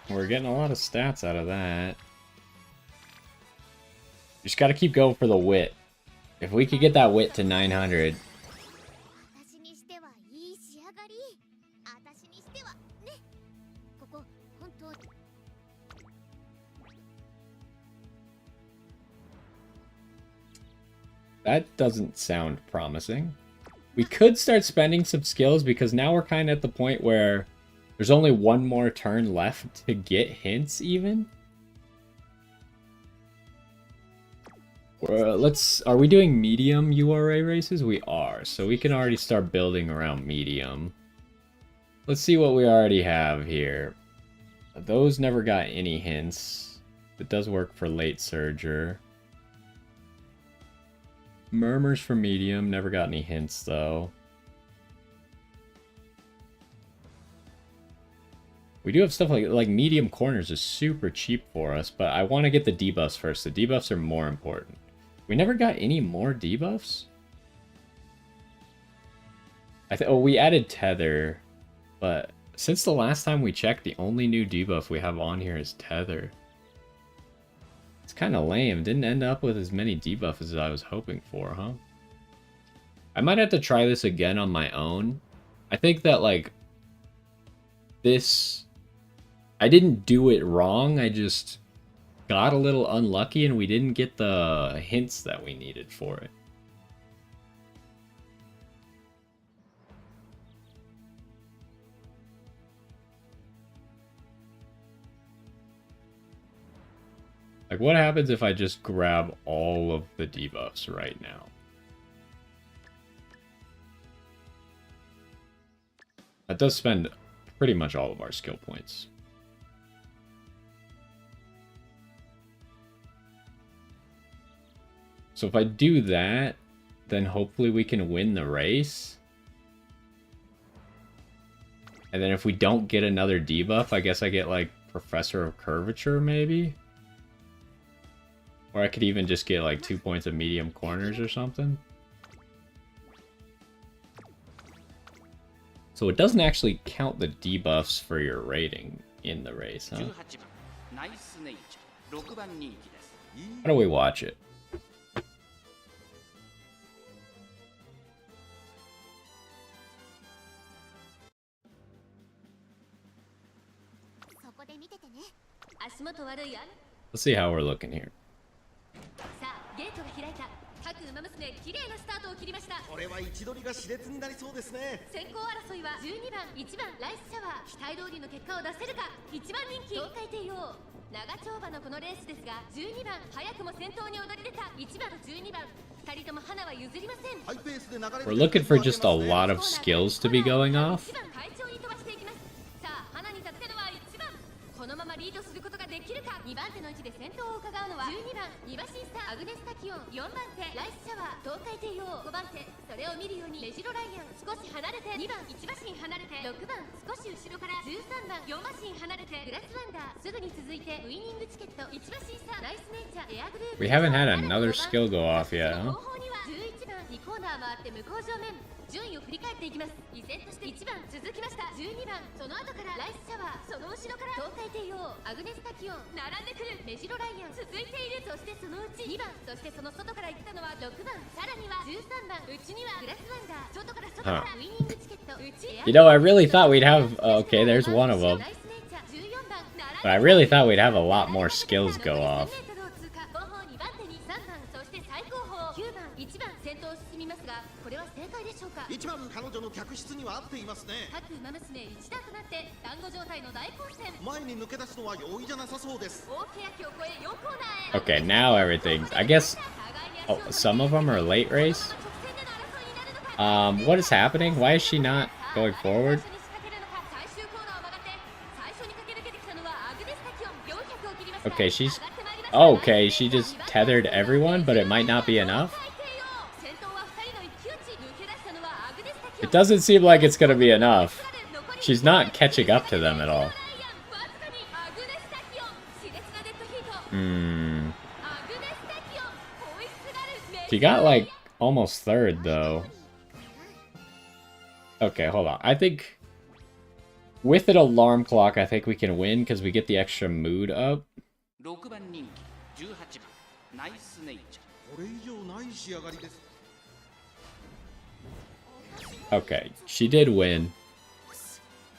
We're getting a lot of stats out of that. Just gotta keep going for the wit. If we could get that wit to 900... that doesn't sound promising. We could start spending some skills because now we're kind of at the point where there's only one more turn left to get hints, even. Are we doing medium URA races? We are, so we can already start building around medium. Let's see what we already have here. Those never got any hints. It does work for late surger. Murmurs for medium, never got any hints though. We do have stuff like medium corners is super cheap for us, but I want to get the debuffs first. The debuffs are more important. We never got any more debuffs? Oh, we added tether, but since the last time we checked, the only new debuff we have on here is tether. It's kind of lame. Didn't end up with as many debuffs as I was hoping for, huh? I might have to try this again on my own. I think that, like, this... I didn't do it wrong, I just got a little unlucky and we didn't get the hints that we needed for it. Like, what happens if I just grab all of the debuffs right now? That does spend pretty much all of our skill points. So if I do that, then hopefully we can win the race. And then if we don't get another debuff, I guess I get like Professor of Curvature maybe? Or I could even just get like 2 points of medium corners or something. So it doesn't actually count the debuffs for your rating in the race, huh? How do we watch it? Let's see how we're looking here. We're looking for just a lot of skills to be going off. We haven't had another skill go off yet, huh? Huh. You know, I really thought we'd have... Okay, there's one of them. But I really thought we'd have a lot more skills go off. Okay, now everything's... I guess... Oh, some of them are late race? What is happening? Why is she not going forward? Okay, she's... Oh, okay, she just tethered everyone, but it might not be enough? It doesn't seem like it's gonna be enough. She's not catching up to them at all. She got, like, almost third, though. Okay, hold on. I think... With an alarm clock, I think we can win, because we get the extra mood up. Okay, she did win.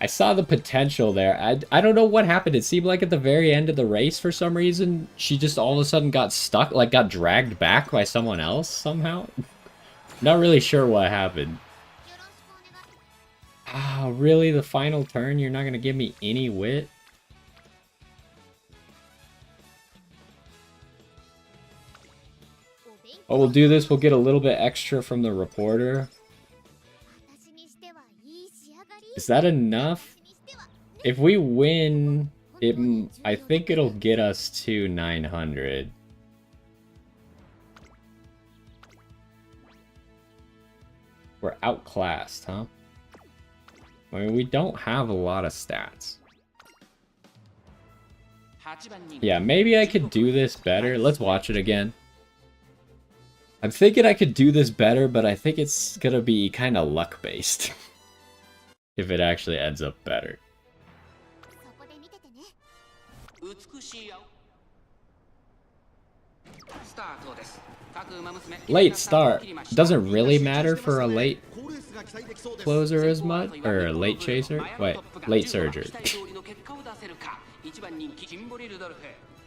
I saw the potential there. I don't know what happened. It seemed like at the very end of the race, for some reason, she just all of a sudden got stuck, like got dragged back by someone else somehow. Not really sure what happened. Ah, really? The final turn? You're not going to give me any wit? Oh, we'll do this. We'll get a little bit extra from the reporter. Is that enough? If we win, I think it'll get us to 900. We're outclassed, huh? I mean, we don't have a lot of stats. Yeah, maybe I could do this better. Let's watch it again. I'm thinking I could do this better, but I think it's gonna be kind of luck-based. If it actually ends up better. Late start doesn't really matter for a late closer as much, or a late chaser. Wait, late surger.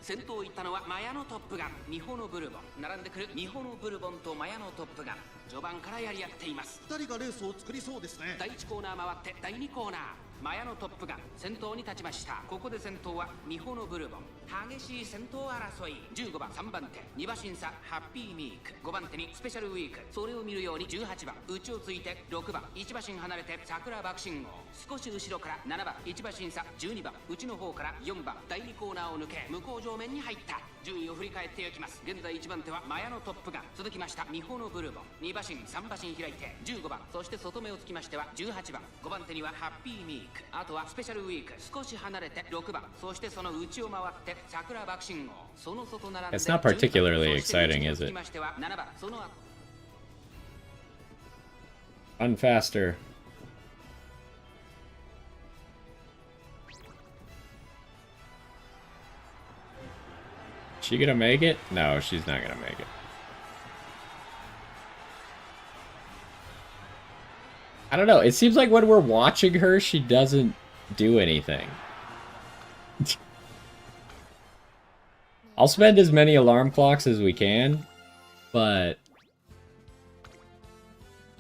先頭を行ったのはマヤのトップガン、ミホのブルボン、並んでくるミホのブルボンとマヤのトップガン、序盤からやり合っています。2人がレースを作りそうですね。第1コーナー回って第2コーナー、マヤのトップガン先頭に立ちました。ここで先頭はミホのブルボン。激しい先頭争い。15番3番手、2馬審査ハッピーミーク、5番手にスペシャルウィーク。それを見るように18番、内をついて6番、1馬身離れて桜爆信号。少し後ろから7番、1馬審査12番、内の方から4番、第2コーナーを抜け向こう上面に入った。順位を振り返っていきます。現在1番手はマヤのトップガン、続きましたミホのブルボン、2馬身3馬身開いて15番、そして外目をつきましては18番、5番手にはハッピーミーク、あとはスペシャルウィーク、少し離れて6番、そしてその内を回って桜爆信号、その外並んで It's not particularly exciting, is it? Run faster. She gonna make it? No, she's not gonna make it. I don't know. It seems like when we're watching her, she doesn't do anything. I'll spend as many alarm clocks as we can, but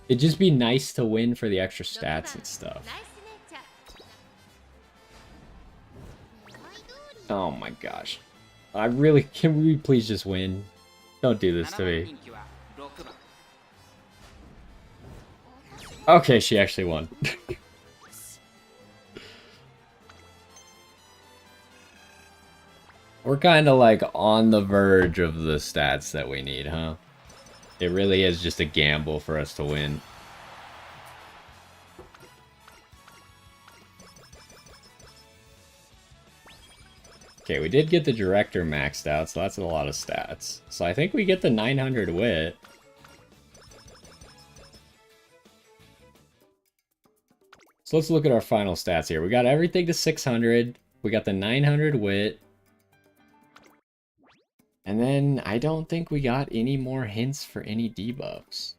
it'd just be nice to win for the extra stats and stuff. Oh my gosh. I really... Can we please just win? Don't do this to me. Okay, she actually won. We're kind of like on the verge of the stats that we need, huh? It really is just a gamble for us to win. Okay, we did get the director maxed out, so that's a lot of stats. So I think we get the 900 wit. So let's look at our final stats here. We got everything to 600. We got the 900 wit. And then I don't think we got any more hints for any debuffs.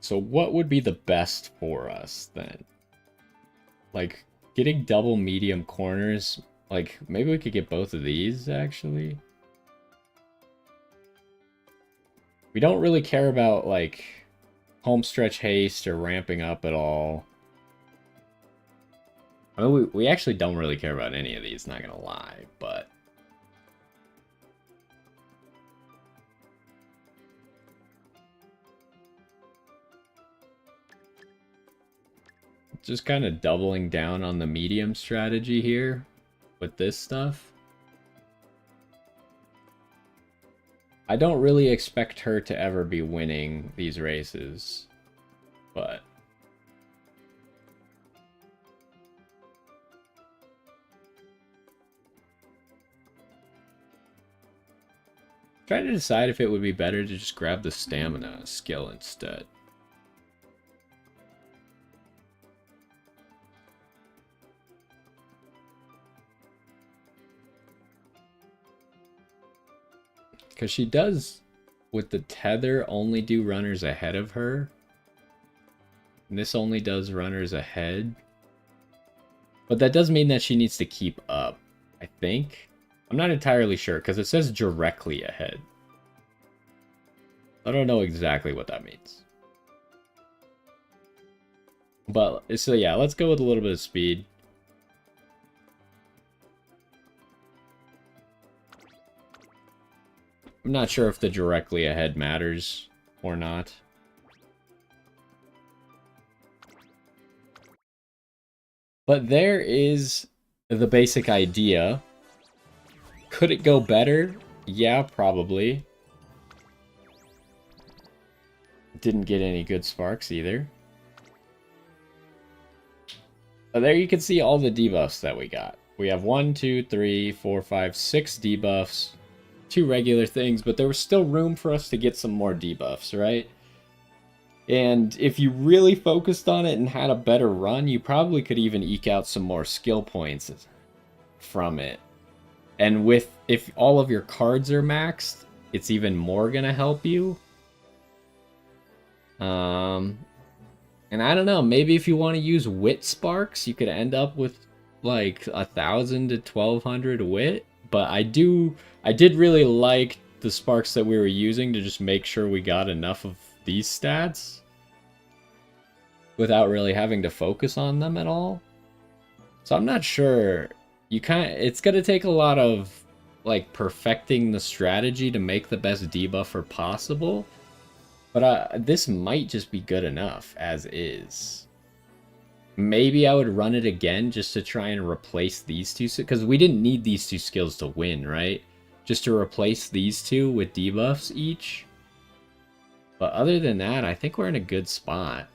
So what would be the best for us then? Like, getting double medium corners, like, maybe we could get both of these, actually. We don't really care about, like, homestretch haste or ramping up at all. I mean, we actually don't really care about any of these, not gonna lie, but... just kind of doubling down on the medium strategy here with this stuff. I don't really expect her to ever be winning these races, but... trying to decide if it would be better to just grab the stamina skill instead. Because she does, with the tether, only do runners ahead of her. And this only does runners ahead. But that does mean that she needs to keep up, I think. I'm not entirely sure, because it says directly ahead. I don't know exactly what that means. But, so yeah, let's go with a little bit of speed. I'm not sure if the directly ahead matters or not. But there is the basic idea. Could it go better? Yeah, probably. Didn't get any good sparks either. But there you can see all the debuffs that we got. We have 1, 2, 3, 4, 5, 6 debuffs. 2 regular things, but there was still room for us to get some more debuffs, right? And if you really focused on it and had a better run, you probably could even eke out some more skill points from it. And if all of your cards are maxed, it's even more gonna help you. And I don't know, maybe if you want to use wit sparks, you could end up with like 1,000 to 1,200 wit. But I did really like the sparks that we were using to just make sure we got enough of these stats without really having to focus on them at all. So I'm not sure. It's gonna take a lot of like perfecting the strategy to make the best debuffer possible. But this might just be good enough as is. Maybe I would run it again just to try and replace these two, because we didn't need these two skills to win, right? Just to replace these two with debuffs each. But other than that, I think we're in a good spot.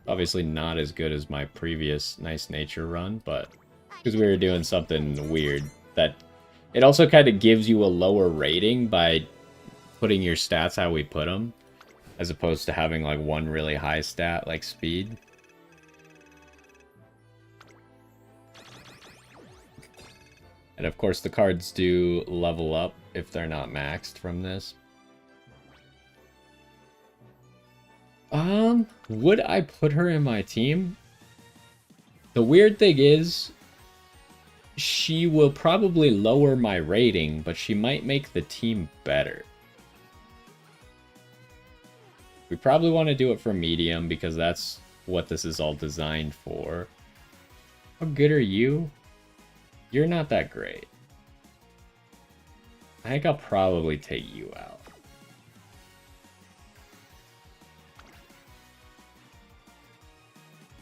Obviously not as good as my previous Nice Nature run, but because we were doing something weird. That it also kind of gives you a lower rating by putting your stats how we put them, as opposed to having like one really high stat like speed. And of course the cards do level up if they're not maxed from this. Would I put her in my team? The weird thing is, she will probably lower my rating, but she might make the team better. We probably want to do it for medium because that's what this is all designed for. How good are you? You're not that great. I think I'll probably take you out.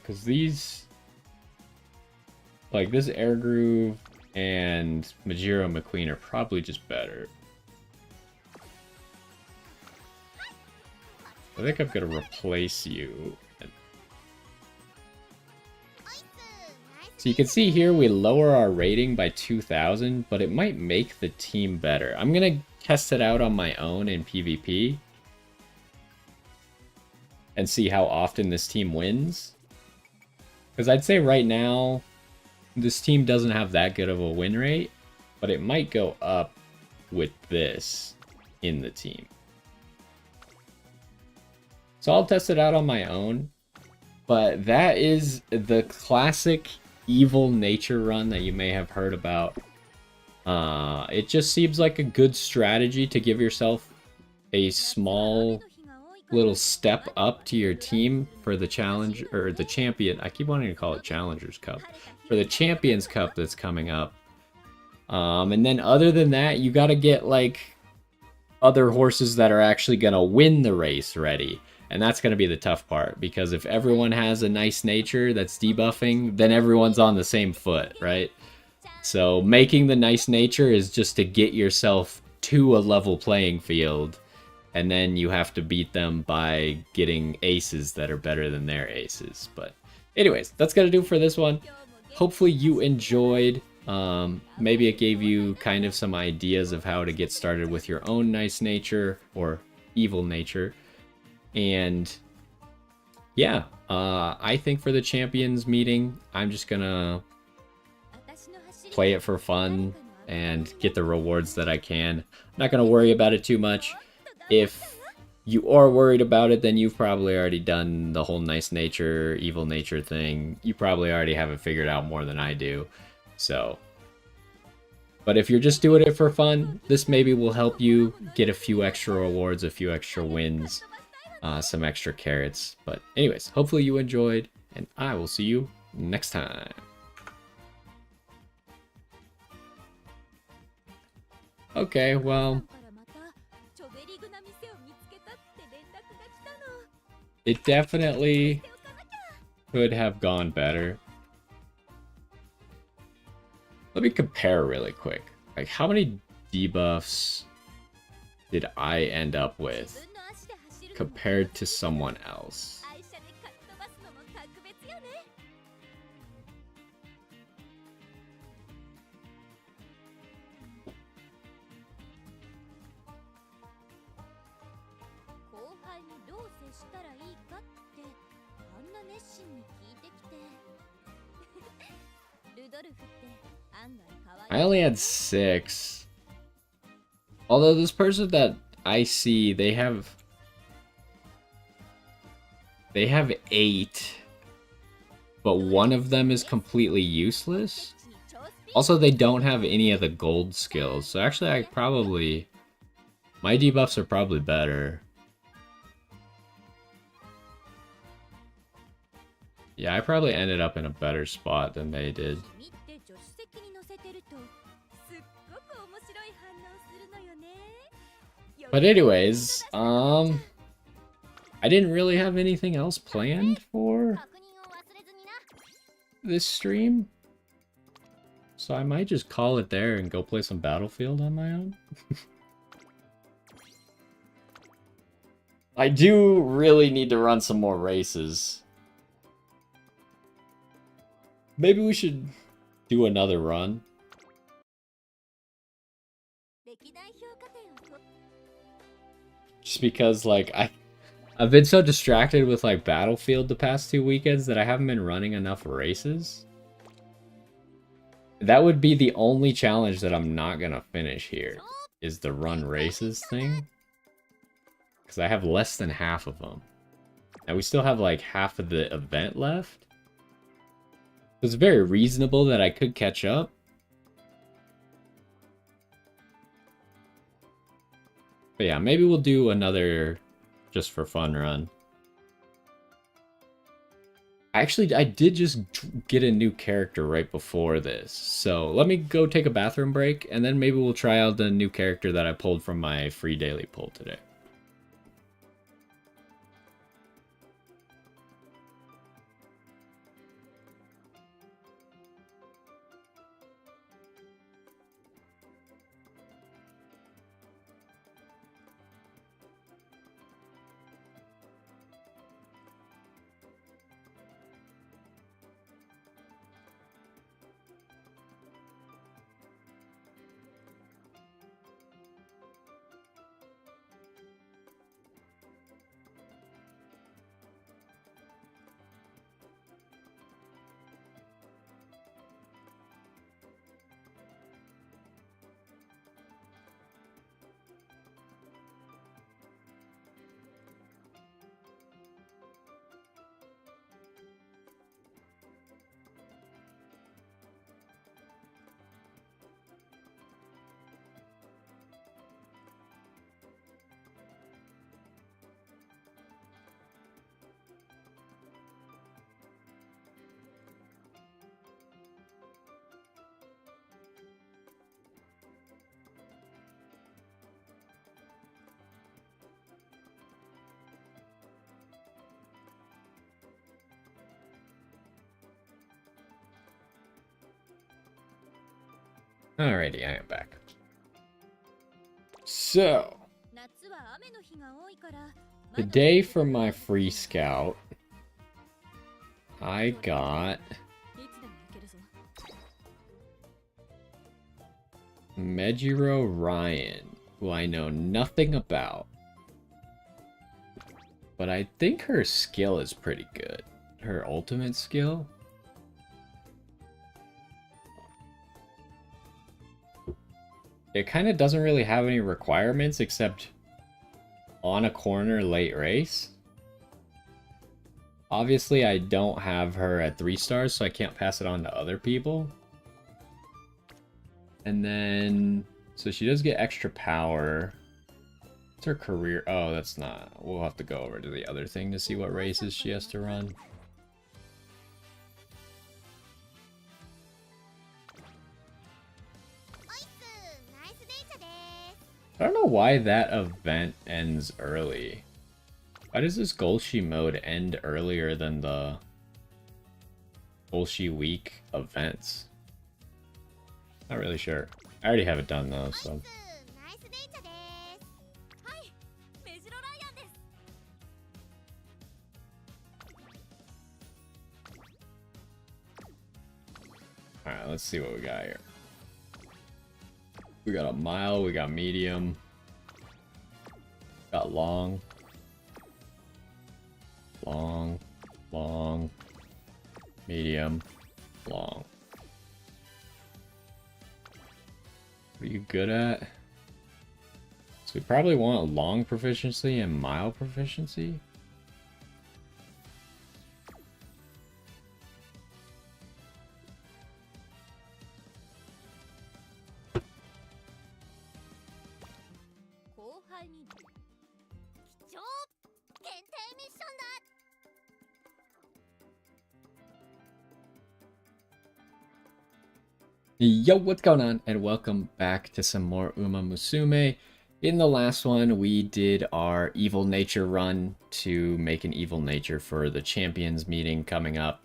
Because these... like, this Air Groove and Majiro McQueen are probably just better. I think I'm gonna replace you. So you can see here we lower our rating by 2,000, but it might make the team better. I'm going to test it out on my own in PvP and see how often this team wins. Because I'd say right now, this team doesn't have that good of a win rate, but it might go up with this in the team. So I'll test it out on my own, but that is the classic evil nature run that you may have heard about. It just seems like a good strategy to give yourself a small little step up to your team for the challenge, or the champion. I keep wanting to call it Challengers Cup. For the Champions Cup that's coming up. And then other than that, you gotta get like other horses that are actually gonna win the race ready. And that's gonna be the tough part, because if everyone has a nice nature that's debuffing, then everyone's on the same foot, right? So making the nice nature is just to get yourself to a level playing field, and then you have to beat them by getting aces that are better than their aces. But anyways, that's gonna do it for this one. Hopefully you enjoyed. Maybe it gave you kind of some ideas of how to get started with your own nice nature or evil nature. And yeah, I think for the champions meeting, I'm just gonna play it for fun and get the rewards that I can. I'm not gonna worry about it too much. If you are worried about it, then you've probably already done the whole nice nature, evil nature thing. You probably already have it figured out more than I do. So, but if you're just doing it for fun, this maybe will help you get a few extra rewards, a few extra wins, some extra carrots. But anyways, hopefully you enjoyed, and I will see you next time. Okay, well, it definitely could have gone better. Let me compare really quick. Like, how many debuffs did I end up with compared to someone else? I only had 6. Although this person that I see, they have 8, but one of them is completely useless. Also, they don't have any of the gold skills, so actually my debuffs are probably better. Yeah, I probably ended up in a better spot than they did. But anyways, I didn't really have anything else planned for this stream, so I might just call it there and go play some Battlefield on my own. I do really need to run some more races. Maybe we should do another run. Just because, like, I've been so distracted with, like, Battlefield the past 2 weekends that I haven't been running enough races. That would be the only challenge that I'm not gonna finish here, is the run races thing. Because I have less than half of them. And we still have, like, half of the event left. It's very reasonable that I could catch up. But yeah, maybe we'll do another just for fun run. Actually, I did just get a new character right before this. So let me go take a bathroom break, and then maybe we'll try out the new character that I pulled from my free daily pull today. Alrighty, I am back. So, today for my free scout, I got Mejiro Ryan, who I know nothing about. But I think her skill is pretty good. Her ultimate skill. It kind of doesn't really have any requirements except on a corner late race. Obviously, I don't have her at 3 stars, so I can't pass it on to other people. And then, so she does get extra power. What's her career? Oh, that's not. We'll have to go over to the other thing to see what races she has to run. I don't know why that event ends early. Why does this Golshi mode end earlier than the Golshi week events? Not really sure. I already have it done though, so. Alright, let's see what we got here. We got a mile, we got medium, got long, medium, long. What are you good at? So we probably want long proficiency and mile proficiency. Yo, what's going on? And welcome back to some more Umamusume. In the last one, we did our evil nature run to make an evil nature for the champions meeting coming up.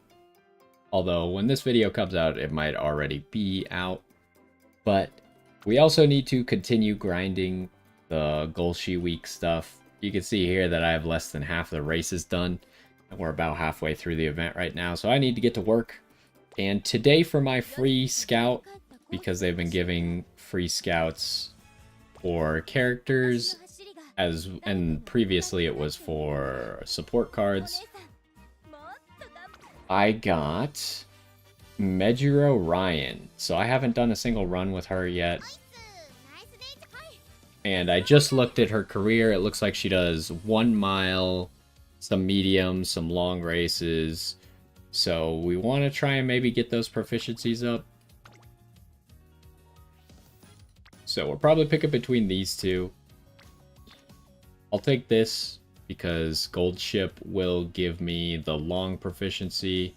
Although when this video comes out, it might already be out. But we also need to continue grinding the Golshi week stuff. You can see here that I have less than half the races done. And we're about halfway through the event right now, so I need to get to work. And today for my free scout, because they've been giving free scouts for characters, and previously it was for support cards, I got Mejiro Ryan. So I haven't done a single run with her yet. And I just looked at her career. It looks like she does 1 mile, some medium, some long races. So we want to try and maybe get those proficiencies up. So we'll probably pick up between these two. I'll take this because Gold Ship will give me the long proficiency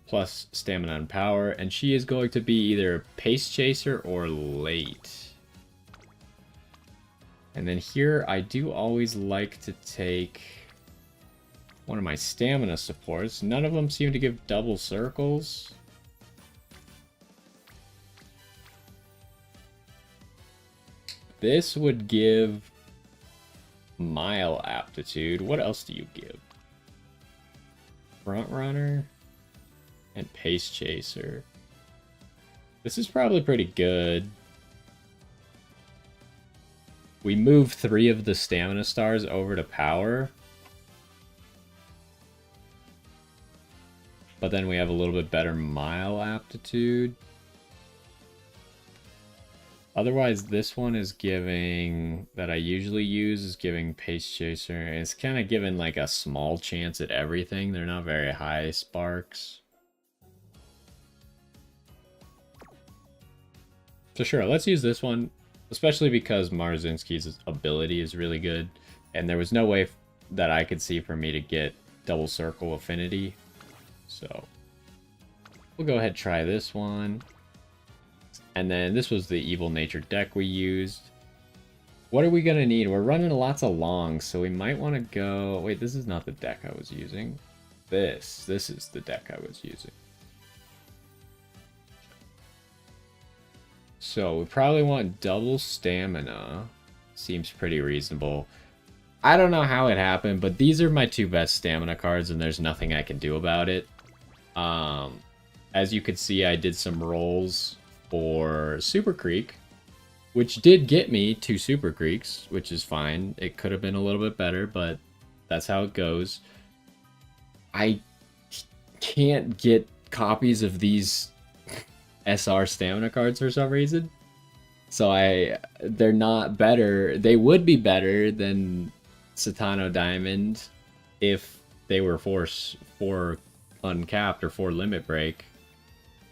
plus stamina and power. And she is going to be either Pace Chaser or late. And then here I do always like to take one of my stamina supports. None of them seem to give double circles. This would give mile aptitude. What else do you give? Front runner and pace chaser. This is probably pretty good. We move 3 of the stamina stars over to power. But then we have a little bit better mile aptitude. Otherwise, this one is giving, that I usually use, is giving Pace Chaser. And it's kind of given like a small chance at everything. They're not very high sparks. So sure, let's use this one. Especially because Marzinski's ability is really good. And there was no way that I could see for me to get double circle affinity. So we'll go ahead and try this one. And then this was the evil nature deck we used. What are we going to need? We're running lots of longs, so we might want to go... Wait, this is not the deck I was using. This is the deck I was using. So we probably want double stamina. Seems pretty reasonable. I don't know how it happened, but these are my two best stamina cards, and there's nothing I can do about it. As you can see, I did some rolls for Super Creek, which did get me 2 Super Creeks, which is fine. It could have been a little bit better, but that's how it goes. I can't get copies of these SR stamina cards for some reason. So they're not better. They would be better than Satano Diamond if they were four uncapped or 4 limit break.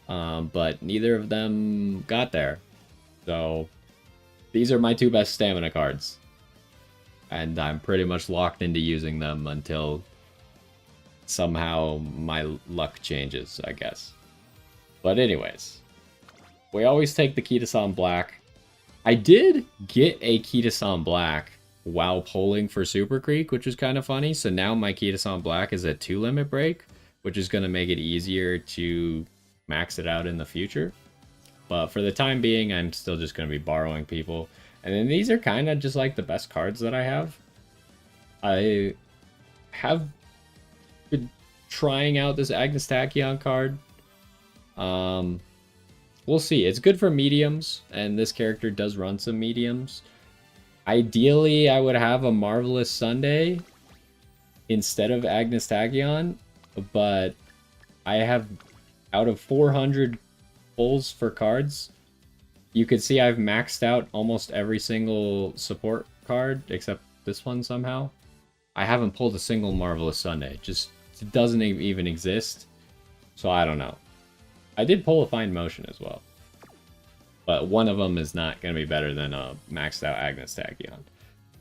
But neither of them got there. So these are my 2 best stamina cards. And I'm pretty much locked into using them until somehow my luck changes, I guess. But anyways, we always take the Kitasan Black. I did get a Kitasan Black while polling for Super Creek, which is kind of funny. So now my Kitasan Black is at 2 limit break, which is going to make it easier to max it out in the future. But for the time being, I'm still just going to be borrowing people. And then these are kind of just like the best cards that I have. I have been trying out this Agnes Tachyon card. We'll see. It's good for mediums, and this character does run some mediums. Ideally, I would have a Marvelous Sunday instead of Agnes Tachyon, but I have, out of 400 pulls for cards, you can see I've maxed out almost every single support card, except this one somehow. I haven't pulled a single Marvelous Sunday. Just, it doesn't even exist. So I don't know. I did pull a Fine Motion as well. But one of them is not going to be better than a maxed out Agnes Tachyon.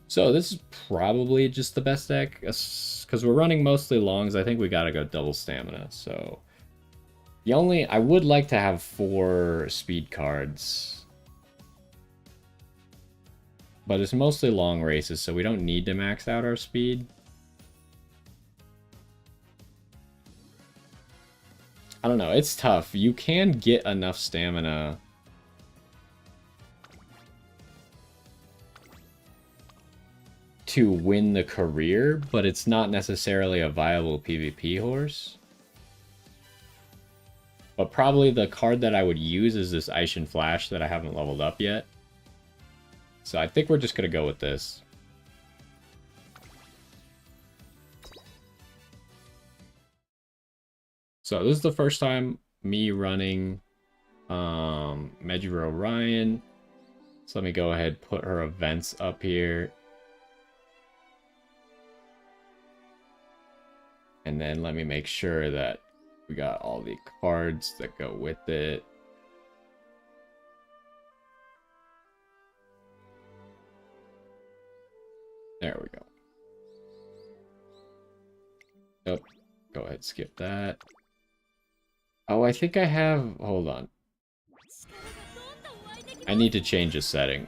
So this is probably just the best deck. Because we're running mostly longs, I think we got to go double stamina. So I would like to have 4 speed cards. But it's mostly long races, so we don't need to max out our speed. I don't know, it's tough. You can get enough stamina to win the career, but it's not necessarily a viable PvP horse. But probably the card that I would use is this Aishin Flash that I haven't leveled up yet. So I think we're just going to go with this. So this is the first time me running Mejiro Ryan. So let me go ahead and put her events up here. And then let me make sure that we got all the cards that go with it. There we go. Nope. Go ahead, skip that. Oh, I think I have... Hold on. I need to change a setting.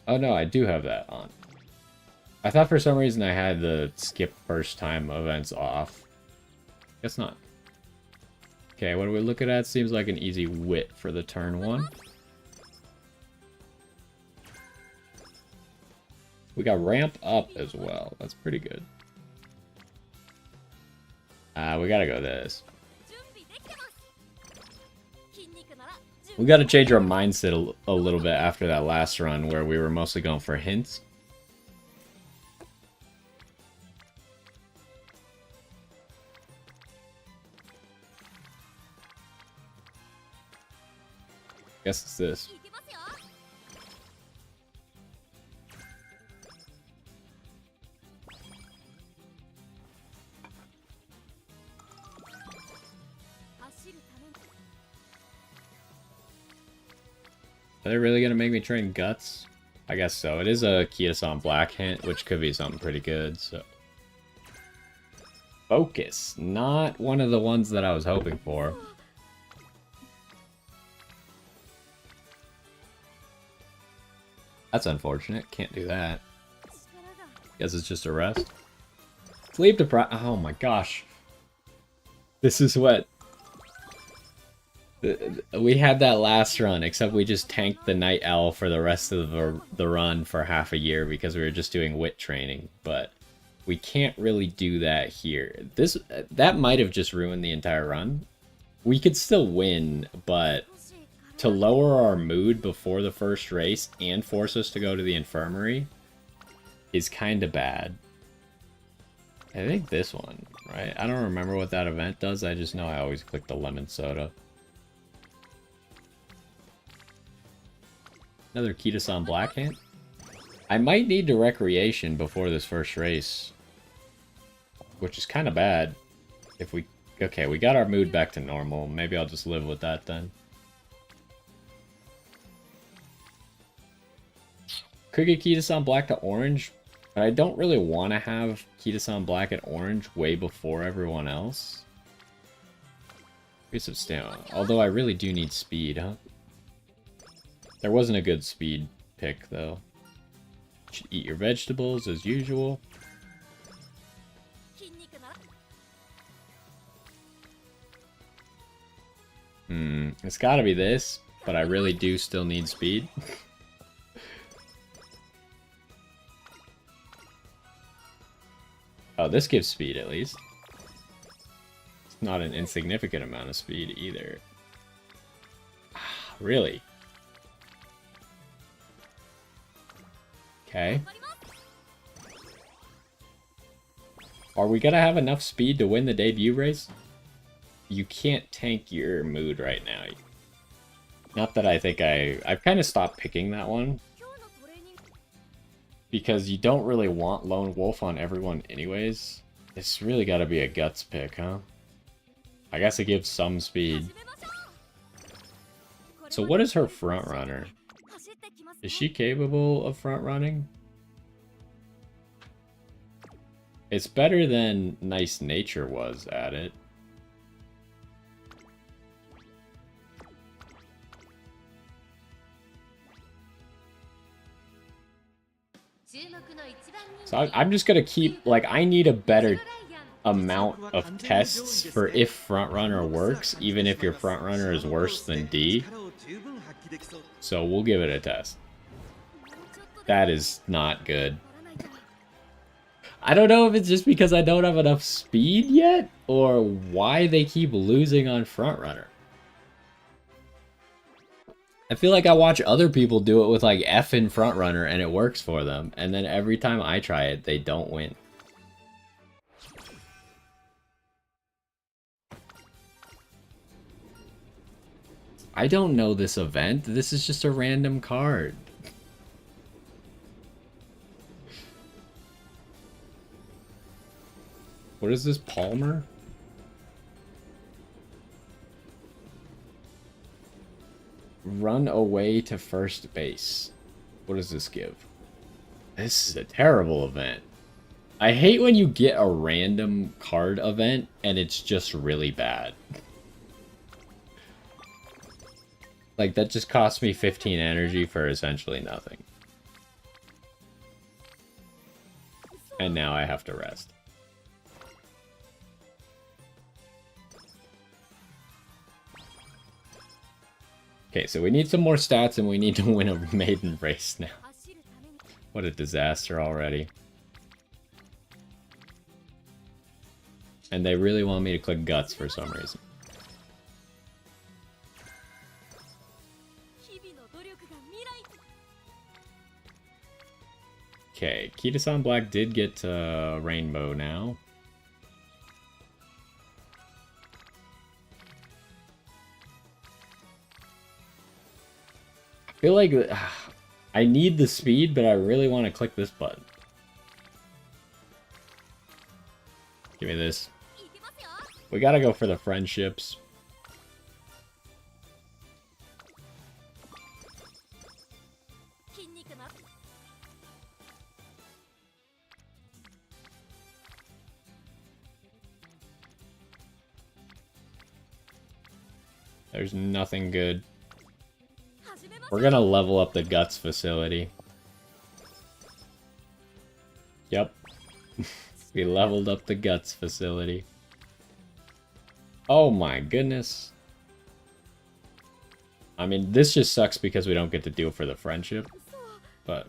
Oh no, I do have that on. I thought for some reason I had the skip first time events off. Guess not. Okay, what are we looking at? Seems like an easy wit for the turn 1. We got ramp up as well. That's pretty good. We gotta go this. We gotta change our mindset a little bit after that last run where we were mostly going for hints. Guess it's this. Are they really gonna make me train Guts? I guess so. It is a Kitasan Black hint, which could be something pretty good, so. Focus. Not one of the ones that I was hoping for. That's unfortunate. Can't do that. Guess it's just a rest. Sleep deprived. Oh my gosh. This is what... We had that last run, except we just tanked the Night Owl for the rest of the run for half a year because we were just doing wit training. But we can't really do that here. That might have just ruined the entire run. We could still win, but to lower our mood before the first race and force us to go to the infirmary is kind of bad. I think this one, right? I don't remember what that event does. I just know I always click the lemon soda. Another Kita-san Black Hand. I might need to recreation before this first race, which is kind of bad. If we... Okay, we got our mood back to normal. Maybe I'll just live with that then. Could get Kita-san Black to orange, but I don't really want to have Kita-san Black at orange way before everyone else. Piece of stamina. Although I really do need speed, huh? There wasn't a good speed pick, though. You should eat your vegetables, as usual. It's gotta be this, but I really do still need speed. Oh, this gives speed, at least. It's not an insignificant amount of speed, either. Really? Okay. Are we gonna have enough speed to win the debut race? You can't tank your mood right now. Not that I think I've kind of stopped picking that one. Because you don't really want Lone Wolf on everyone anyways. It's really gotta be a guts pick, huh? I guess it gives some speed. So what is her front runner? Is she capable of front running? It's better than Nice Nature was at it. So I'm just gonna keep, like, I need a better amount of tests for if front runner works, even if your front runner is worse than D. So we'll give it a test. That is not good. I don't know if it's just because I don't have enough speed yet, or why they keep losing on front runner. I feel like I watch other people do it with like F in front runner and it works for them, and then every time I try it, they don't win. I don't know this event. This is just a random card. What is this, Palmer? Run away to first base. What does this give? This is a terrible event. I hate when you get a random card event and it's just really bad. Like, that just cost me 15 energy for essentially nothing. And now I have to rest. Okay, so we need some more stats and we need to win a maiden race now. What a disaster already. And they really want me to click guts for some reason. Okay, Kita-san Black did get Rainbow now. I feel like I need the speed, but I really want to click this button. Give me this. We gotta go for the friendships. There's nothing good. We're gonna level up the guts facility. Yep. We leveled up the guts facility. Oh my goodness. I mean, this just sucks because we don't get to do it for the friendship. But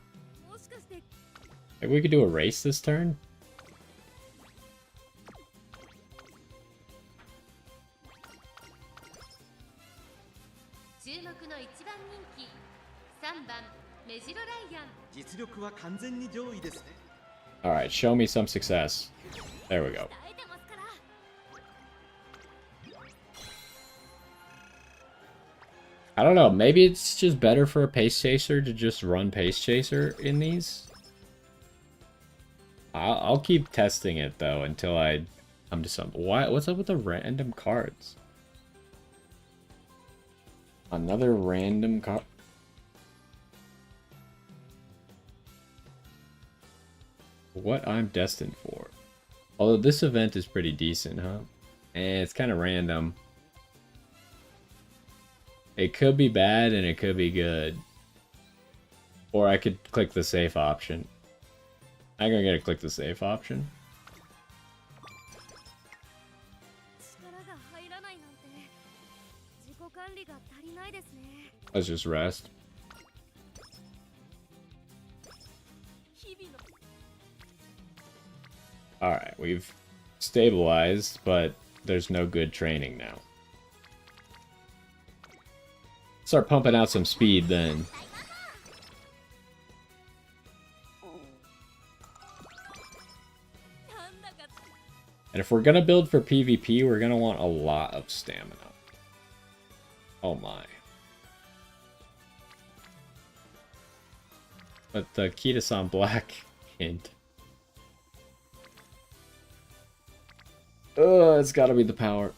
maybe we could do a race this turn? Alright, show me some success. There we go. I don't know, maybe it's just better for a Pace Chaser to just run Pace Chaser in these. I'll keep testing it though until I come to some. What's up with the random cards? Another random card. What I'm destined for. Although this event is pretty decent, huh? And it's kind of random. It could be bad and it could be good. Or I could click the safe option. I'm gonna click the safe option. Let's just rest. Alright, we've stabilized, but there's no good training now. Start pumping out some speed then. And if we're gonna build for PvP, we're gonna want a lot of stamina. Oh my. But the Kitasan Black hint. It's gotta be the power.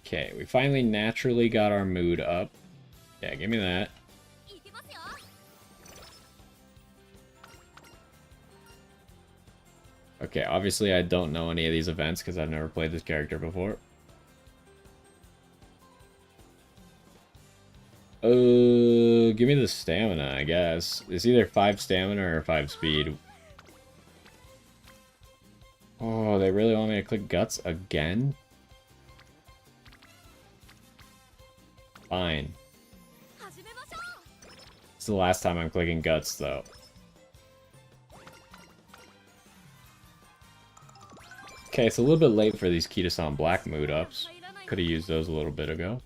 Okay, we finally naturally got our mood up. Yeah, give me that. Okay, obviously I don't know any of these events because I've never played this character before. Give me the stamina, I guess. It's either 5 stamina or 5 speed. Oh, they really want me to click guts again? Fine. It's the last time I'm clicking guts, though. Okay, it's a little bit late for these Kitasan Black mood ups. Could have used those a little bit ago.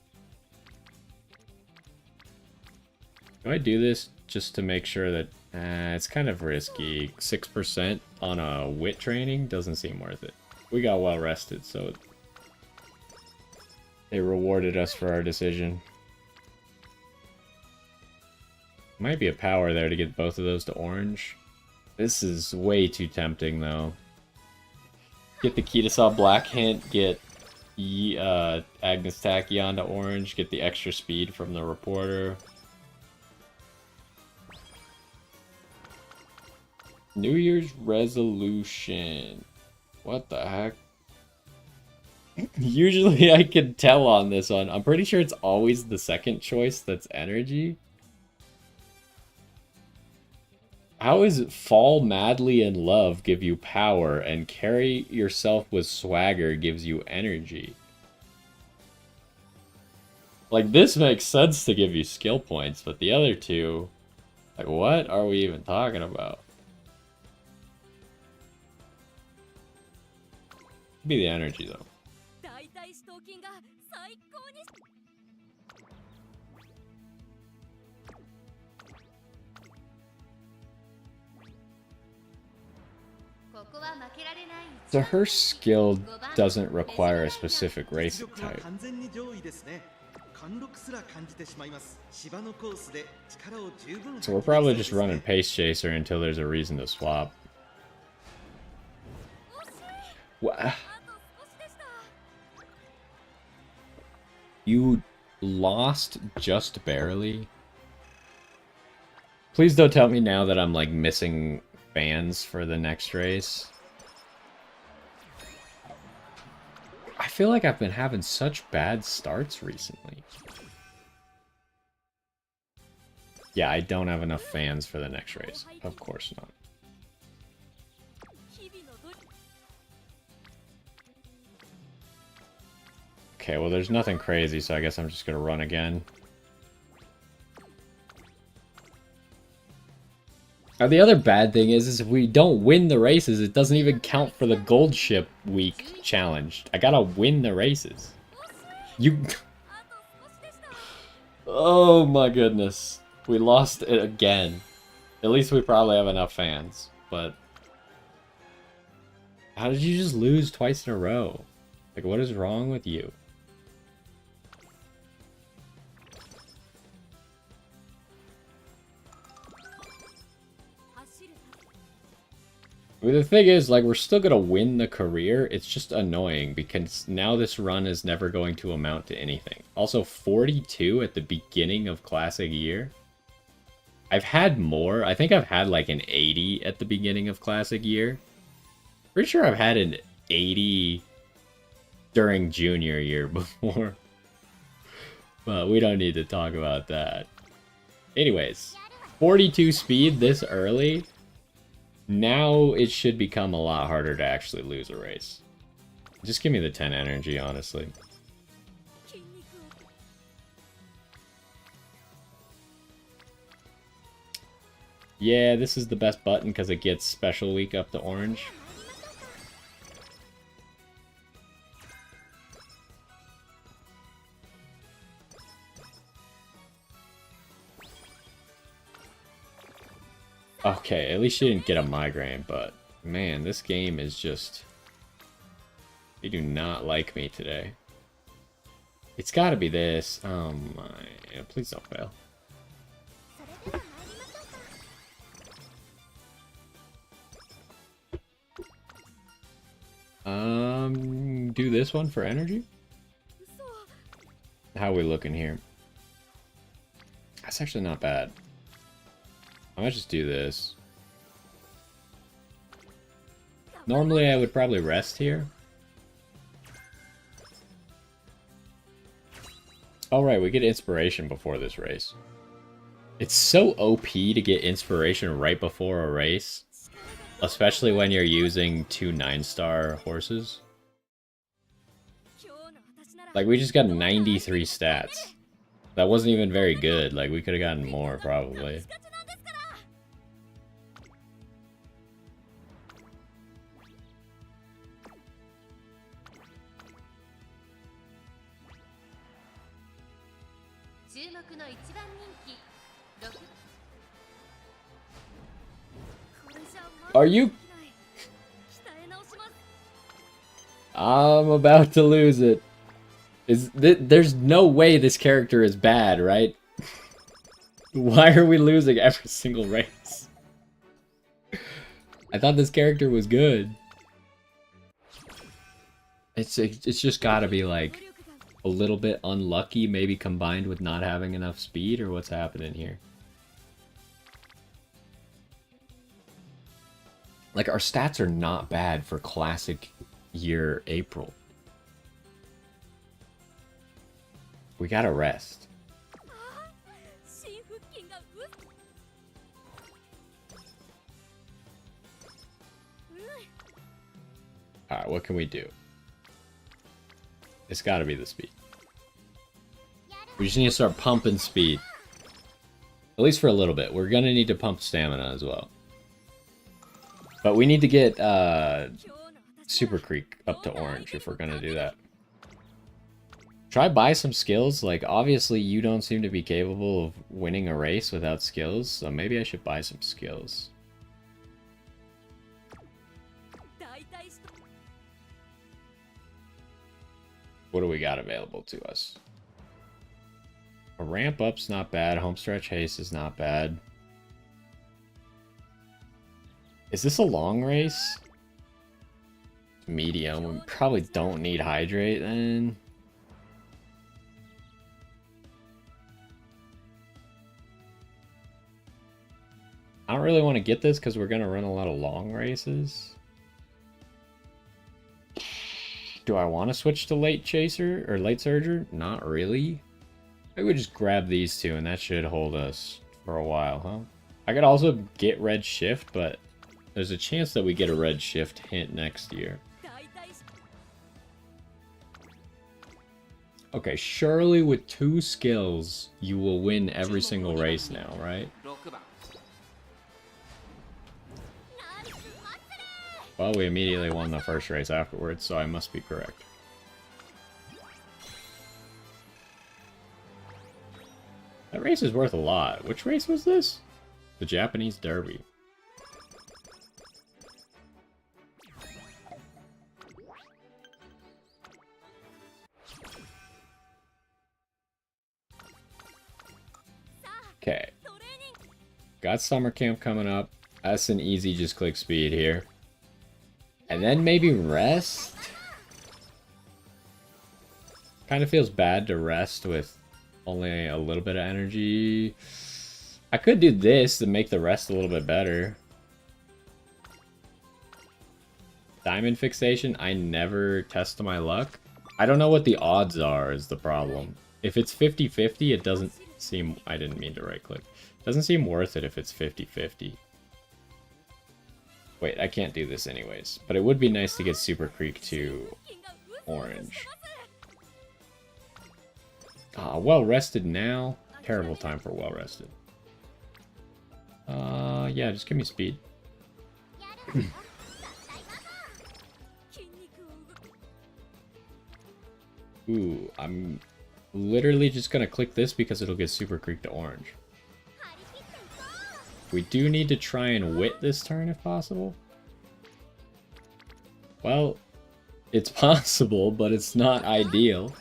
Do I do this just to make sure that... it's kind of risky. 6% on a wit training doesn't seem worth it. We got well rested, so... they rewarded us for our decision. Might be a power there to get both of those to orange. This is way too tempting, though. Get the Kitasan Black hint, get Agnes Tachyon to orange, get the extra speed from the reporter. New Year's resolution. What the heck? Usually I can tell on this one. I'm pretty sure it's always the second choice that's energy. How is fall madly in love give you power and carry yourself with swagger gives you energy? Like, this makes sense to give you skill points, but the other two... like, what are we even talking about? Be the energy, though. So her skill doesn't require a specific race type. So we're probably just running Pace Chaser until there's a reason to swap. What? You lost just barely? Please don't tell me now that I'm like missing fans for the next race. feel like I've been having such bad starts recently. Yeah, I don't have enough fans for the next race. Of course not. Okay, well there's nothing crazy, so I guess I'm just gonna run again. Now, the other bad thing is if we don't win the races, it doesn't even count for the Gold Ship Week challenge. I gotta win the races. You... Oh my goodness. We lost it again. At least we probably have enough fans, but... How did you just lose twice in a row? Like, what is wrong with you? I mean, the thing is, like, we're still gonna win the career. It's just annoying because now this run is never going to amount to anything. Also, 42 at the beginning of Classic Year. I've had more. I think I've had like an 80 at the beginning of Classic Year. Pretty sure I've had an 80 during Junior Year before. But we don't need to talk about that. Anyways, 42 speed this early. Now it should become a lot harder to actually lose a race. Just give me the 10 energy, honestly. Yeah, this is the best button because it gets special week up to orange. Okay, at least she didn't get a migraine, but man, this game is just... They do not like me today. It's gotta be this. Oh my... Please don't fail. Do this one for energy? How are we looking here? That's actually not bad. I might just do this. Normally I would probably rest here. Alright, we get inspiration before this race. It's so OP to get inspiration right before a race. Especially when you're using 2 9-star horses. Like, we just got 93 stats. That wasn't even very good. Like, we could have gotten more, probably. Are you... I'm about to lose it. There's no way this character is bad, right? Why are we losing every single race? I thought this character was good. It's just gotta be like a little bit unlucky, maybe combined with not having enough speed, or what's happening here? Like, our stats are not bad for Classic Year April. We gotta rest. Alright, what can we do? It's gotta be the speed. We just need to start pumping speed. At least for a little bit. We're gonna need to pump stamina as well. But we need to get Super Creek up to orange if we're gonna do that. Try buy some skills. Like, obviously you don't seem to be capable of winning a race without skills, so maybe I should buy some skills. What do we got available to us? A ramp up's not bad. Homestretch haste is not bad. Is this a long race? Medium. We probably don't need hydrate then. I don't really want to get this because we're going to run a lot of long races. Do I want to switch to late chaser or late surger? Not really. I would just grab these two and that should hold us for a while, huh? I could also get red shift, but there's a chance that we get a red shift hint next year. Okay, surely with 2 skills, you will win every single race now, right? Well, we immediately won the first race afterwards, so I must be correct. That race is worth a lot. Which race was this? The Japanese Derby. Okay. Got summer camp coming up. That's an easy just click speed here. And then maybe rest? Kind of feels bad to rest with only a little bit of energy. I could do this to make the rest a little bit better. Diamond fixation, I never test my luck. I don't know what the odds are is the problem. If it's 50-50, it doesn't seem... I didn't mean to right click. It doesn't seem worth it if it's 50-50. Wait, I can't do this anyways. But it would be nice to get Super Creek to orange. Ah, well rested now. Terrible time for well rested. Yeah, just give me speed. Ooh, I'm literally just gonna click this because it'll get Super Creek to orange. We do need to try and wit this turn if possible. Well, it's possible, but it's not ideal.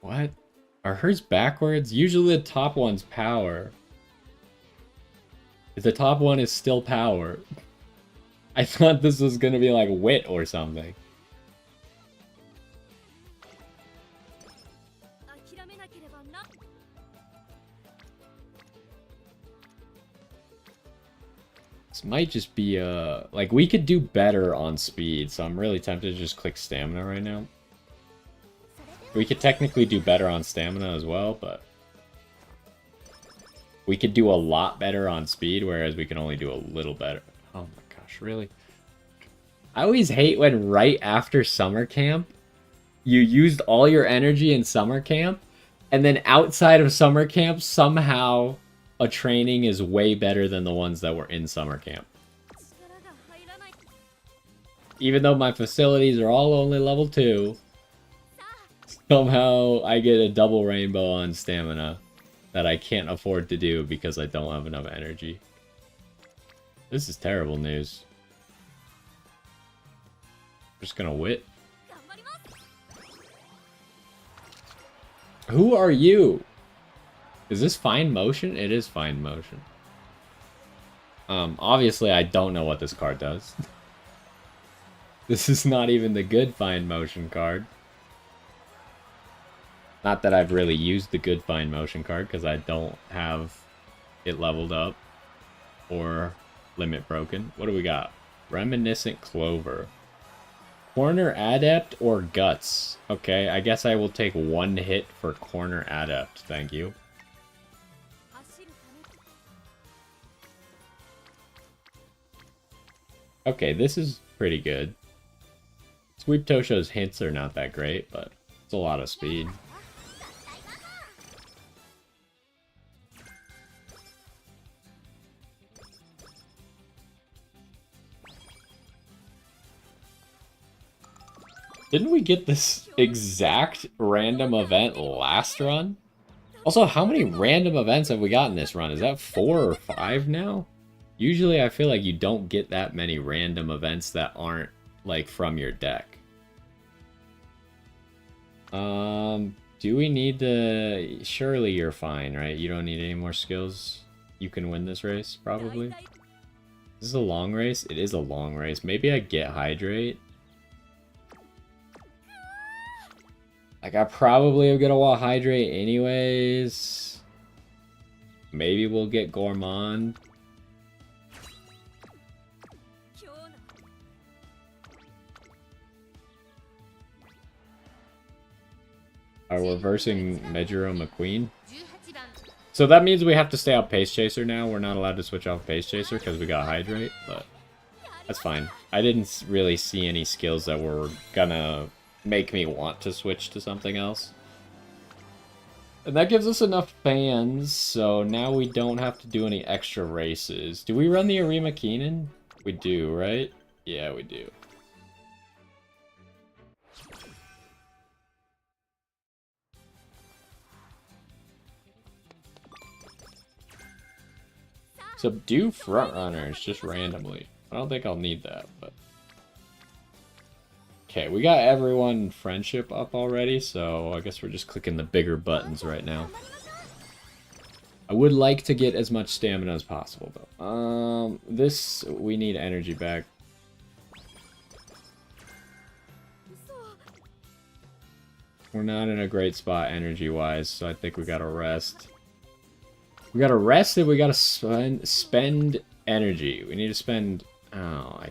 What? Are hers backwards? Usually the top one's power. If the top one is still power. I thought this was gonna be like wit or something. This might just be like we could do better on speed, so I'm really tempted to just click stamina right now. We could technically do better on stamina as well, but we could do a lot better on speed, whereas we can only do a little better. Oh my gosh, really? I always hate when right after summer camp, you used all your energy in summer camp, and then outside of summer camp, somehow a training is way better than the ones that were in summer camp. Even though my facilities are all only level 2, somehow I get a double rainbow on stamina that I can't afford to do because I don't have enough energy. This is terrible news. Just gonna wit. Who are you? Is this fine motion? It is fine motion. Obviously I don't know what this card does. This is not even the good fine motion card. Not that I've really used the good fine motion card, because I don't have it leveled up or limit broken. What do we got? Reminiscent Clover. Corner Adept or Guts? Okay, I guess I will take 1 hit for Corner Adept. Thank you. Okay, this is pretty good. Sweep Tosho's hints are not that great, but it's a lot of speed. Didn't we get this exact random event last run? Also, how many random events have we gotten this run? Is that 4 or 5 now? Usually I feel like you don't get that many random events that aren't, like, from your deck. Do we need to... Surely you're fine, right? You don't need any more skills. You can win this race, probably. Is this a long race? It is a long race. Maybe I get Hydrate. Like, I probably am gonna want Hydrate anyways. Maybe we'll get Gourmand. We're versing Mejiro McQueen. So that means we have to stay out Pace Chaser now. We're not allowed to switch off Pace Chaser because we got Hydrate, but that's fine. I didn't really see any skills that were gonna make me want to switch to something else. And that gives us enough fans, so now we don't have to do any extra races. Do we run the Arima Keenan? We do, right? Yeah, we do. Subdue frontrunners just randomly. I don't think I'll need that, but... Okay, we got everyone friendship up already, so I guess we're just clicking the bigger buttons right now. I would like to get as much stamina as possible, though. We need energy back. We're not in a great spot energy-wise, so I think we gotta rest. We gotta rest and we gotta spend energy. We need to spend... Oh, I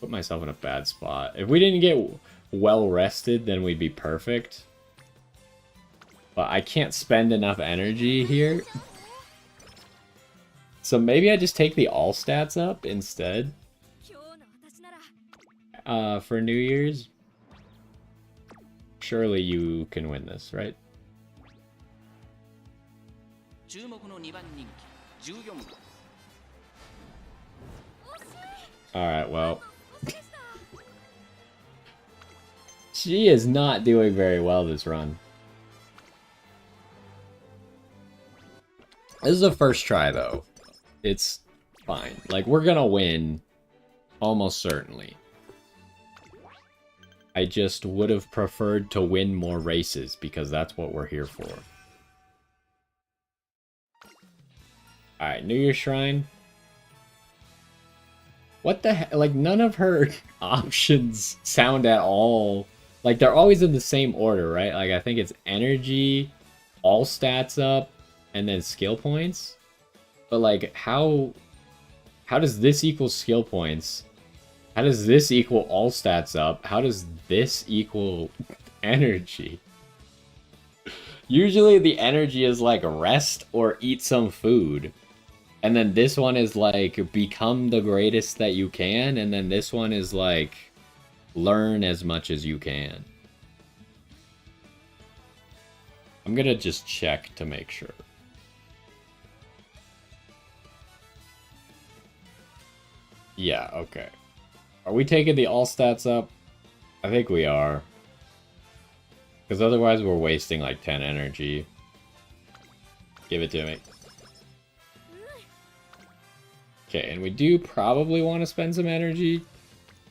put myself in a bad spot. If we didn't get well rested, then we'd be perfect. But I can't spend enough energy here. So maybe I just take the all stats up instead. For New Year's. Surely you can win this, right? Alright, well. She is not doing very well this run. This is the first try, though. It's fine. Like, we're gonna win. Almost certainly. I just would have preferred to win more races, because that's what we're here for. Alright, New Year's Shrine. What the heck? Like, none of her options sound at all... Like, they're always in the same order, right? Like, I think it's energy, all stats up, and then skill points. But, like, how does this equal skill points? How does this equal all stats up? How does this equal energy? Usually the energy is, like, rest or eat some food. And then this one is, like, become the greatest that you can. And then this one is, like... learn as much as you can. I'm gonna just check to make sure. Yeah, okay. Are we taking the all stats up? I think we are. Because otherwise we're wasting like 10 energy. Give it to me. Okay, and we do probably want to spend some energy.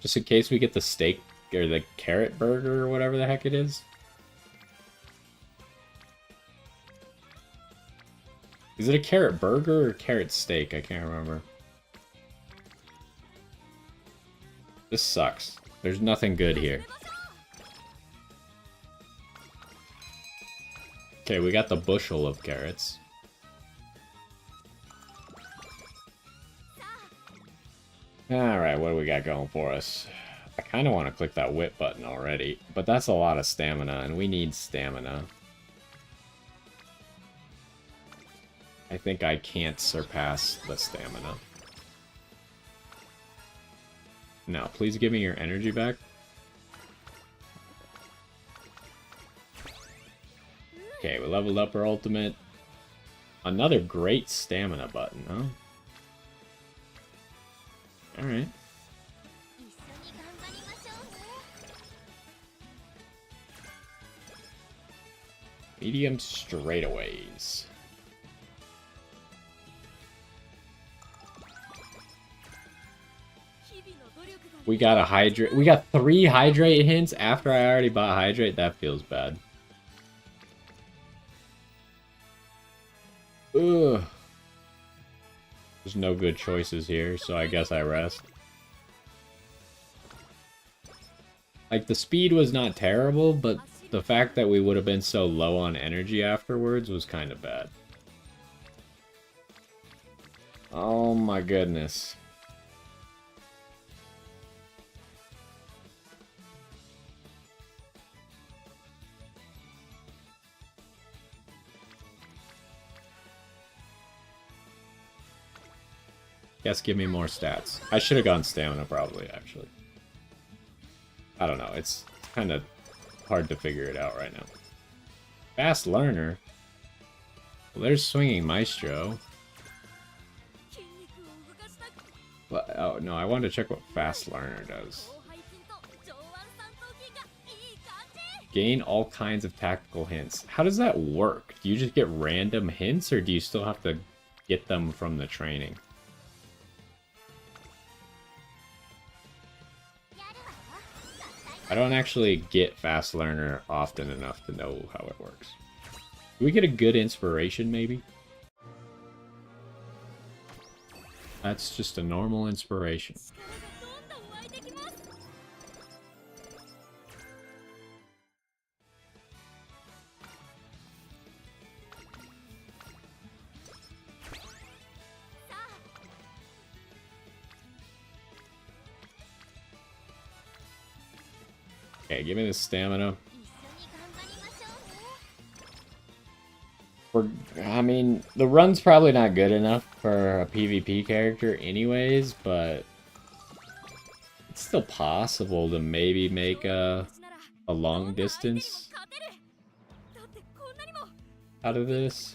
Just in case we get the steak, or the carrot burger, or whatever the heck it is. Is it a carrot burger or carrot steak? I can't remember. This sucks. There's nothing good here. Okay, we got the bushel of carrots. Alright, what do we got going for us? I kind of want to click that whip button already, but that's a lot of stamina, and we need stamina. I think I can't surpass the stamina. No, please give me your energy back. Okay, we leveled up our ultimate. Another great stamina button, huh? Alright. Medium straightaways. We got a hydrate. We got 3 hydrate hints after I already bought hydrate. That feels bad. Ugh. There's no good choices here, so I guess I rest. Like, the speed was not terrible, but the fact that we would have been so low on energy afterwards was kind of bad. Oh my goodness. Guess give me more stats. I should have gone stamina probably, actually. I don't know, it's kind of hard to figure it out right now. Fast learner? Well, there's swinging maestro. Well, oh no, I wanted to check what fast learner does. Gain all kinds of tactical hints. How does that work? Do you just get random hints, or do you still have to get them from the training? I don't actually get fast learner often enough to know how it works. Do we get a good inspiration, maybe? That's just a normal inspiration. Okay, give me the stamina. I mean, the run's probably not good enough for a PvP character anyways, but it's still possible to maybe make a long distance out of this.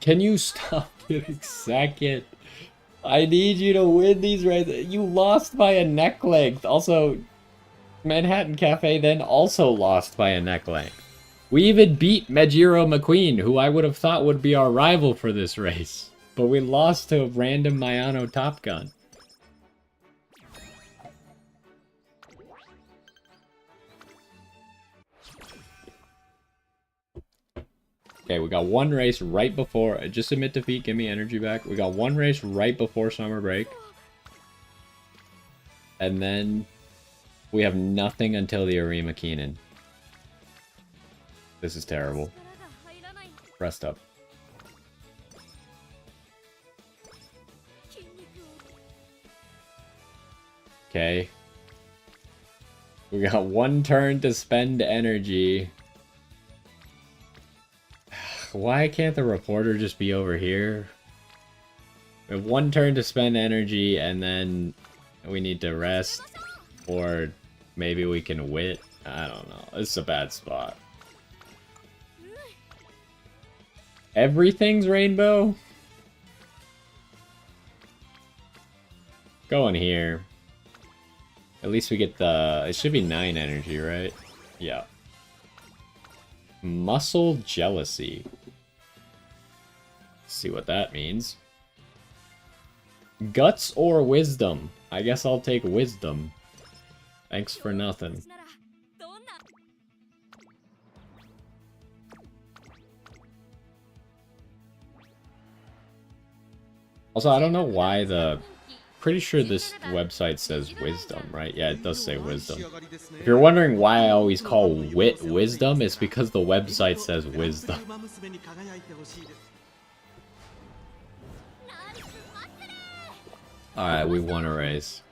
Can you stop getting second? I need you to win these races. You lost by a neck length. Also, Manhattan Cafe then also lost by a neck length. We even beat Majiro McQueen, who I would have thought would be our rival for this race. But we lost to random Mayano Top Gun. Okay, we got one race right before... Just admit defeat, give me energy back. We got one race right before summer break. And then we have nothing until the Arima Keenan. This is terrible. Rest up. Okay. We got one turn to spend energy. Why can't the reporter just be over here? We have one turn to spend energy, and then we need to rest. Or maybe we can wit. I don't know. This is a bad spot. Everything's rainbow? Go in here. At least we get the... It should be 9 energy, right? Yeah. Muscle jealousy. See what that means. Guts or wisdom? I guess I'll take wisdom. Thanks for nothing. Also, I don't know why the... Pretty sure this website says wisdom, right? Yeah, it does say wisdom. If you're wondering why I always call wit wisdom, it's because the website says wisdom. Alright, we won a race.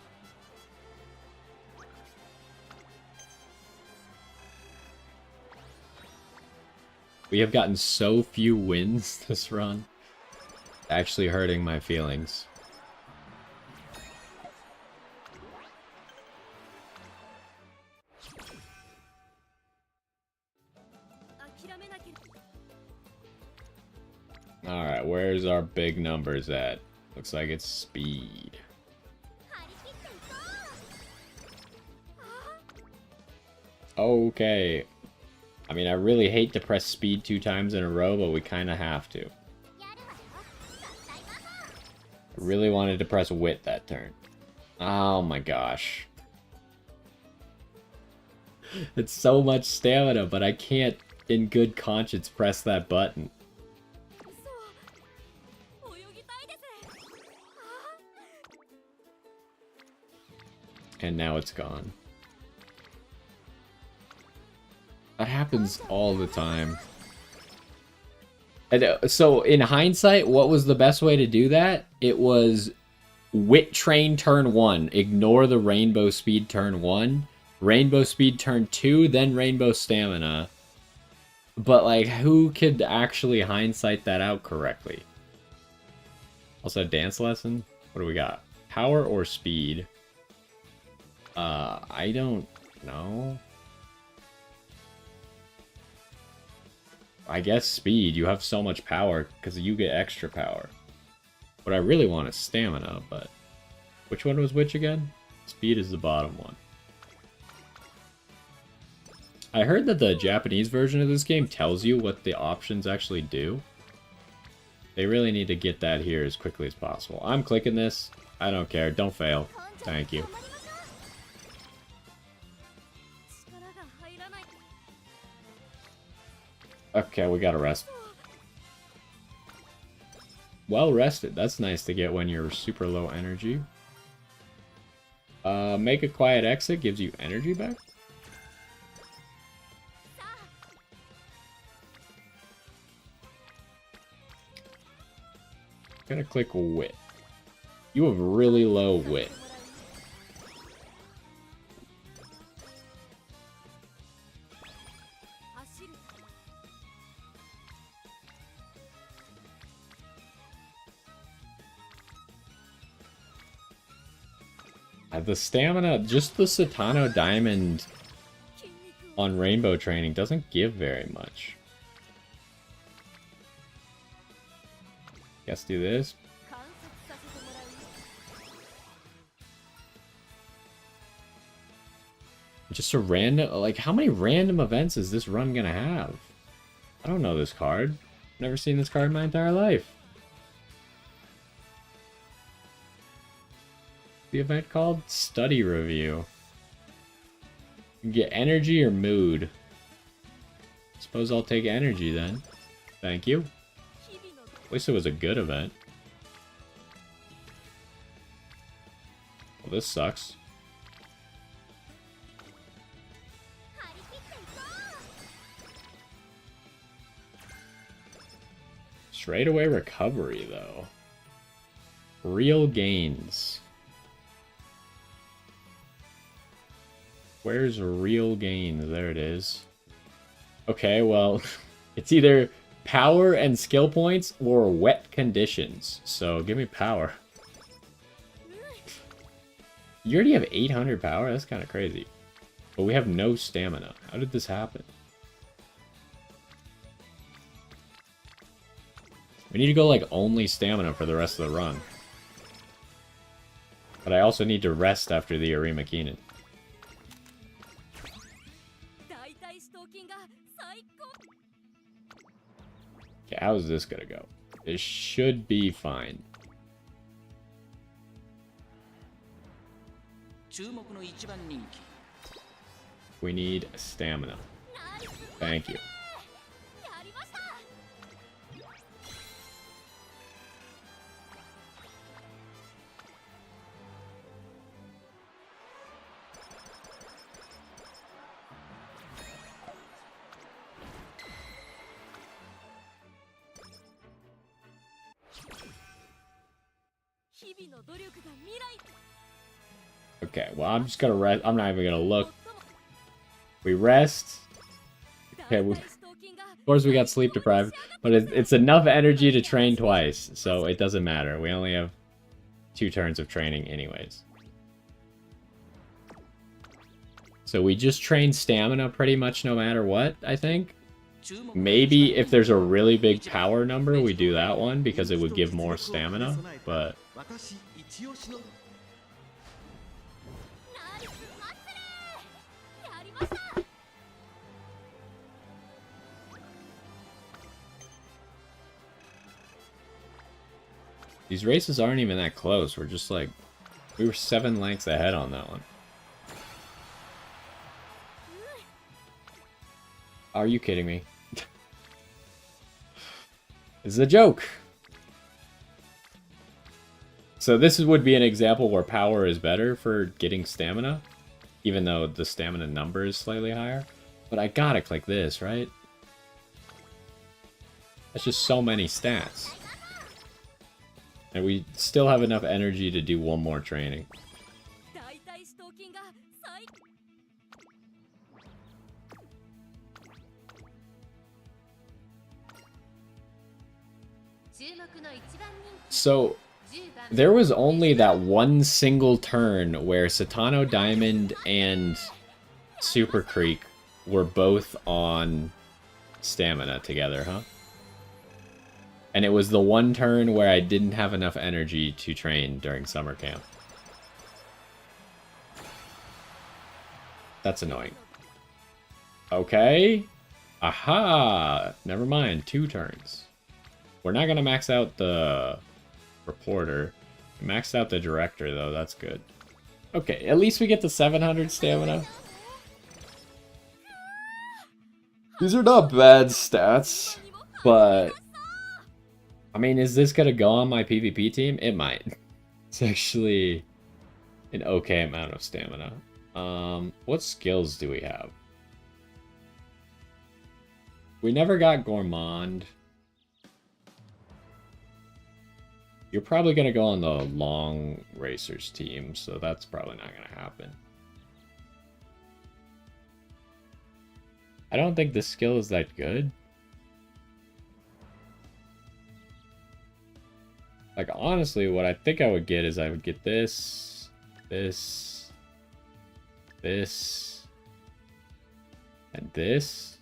We have gotten so few wins this run. Actually hurting my feelings. Alright, where's our big numbers at? Looks like it's speed. Okay. I mean, I really hate to press speed 2 times in a row, but we kind of have to. I really wanted to press wit that turn. Oh my gosh. It's so much stamina, but I can't, in good conscience, press that button. and now it's gone. That happens all the time. And, so in hindsight, what was the best way to do that? It was Wit Train turn 1, ignore the Rainbow Speed turn 1, Rainbow Speed turn 2, then Rainbow Stamina. But like, who could actually hindsight that out correctly? Also, dance lesson? What do we got? Power or speed? I don't know. I guess speed. You have so much power because you get extra power. What I really want is stamina, but... Which one was which again? Speed is the bottom one. I heard that the Japanese version of this game tells you what the options actually do. They really need to get that here as quickly as possible. I'm clicking this. I don't care. Don't fail. Thank you. Okay, we gotta rest. Well rested. That's nice to get when you're super low energy. Make a quiet exit gives you energy back. Gonna click wit. You have really low wit. The stamina, just the Satano Diamond on Rainbow Training doesn't give very much. Guess do this. Just a random, like, how many random events is this run gonna have? I don't know this card. Never seen this card in my entire life. The event called Study Review. You can get energy or mood. Suppose I'll take energy then. Thank you. At least it was a good event. Well, this sucks. Straight away recovery, though. Real gains. Where's real gains? There it is. Okay, well, it's either power and skill points or wet conditions. So give me power. You already have 800 power? That's kind of crazy. But we have no stamina. How did this happen? We need to go like only stamina for the rest of the run. But I also need to rest after the Arima Keenan. Okay, how is this gonna go? It should be fine. We need stamina. Thank you. Okay, well, I'm just gonna rest. I'm not even gonna look. We rest. Okay, of course we got sleep deprived, but it's enough energy to train twice, so it doesn't matter. We only have 2 turns of training anyways. So we just train stamina pretty much no matter what, I think. Maybe if there's a really big power number, we do that one because it would give more stamina, but... These races aren't even that close. We're just like... We were 7 lengths ahead on that one. Are you kidding me? This is a joke. So this would be an example where power is better for getting stamina, even though the stamina number is slightly higher. But I gotta click this, right? That's just so many stats. And we still have enough energy to do one more training. So, there was only that one single turn where Satano Diamond and Super Creek were both on stamina together, huh? And it was the one turn where I didn't have enough energy to train during summer camp. That's annoying. Okay. Aha! Never mind, 2 turns. We're not gonna max out the reporter. We maxed out the director, though. That's good. Okay, at least we get the 700 stamina. These are not bad stats, but... I mean, is this gonna go on my PvP team? It might. It's actually an okay amount of stamina. What skills do we have? We never got Gourmand. You're probably gonna go on the long racers team, so that's probably not gonna happen. I don't think the skill is that good. Like, honestly, what I think I would get is I would get this, this, this, and this.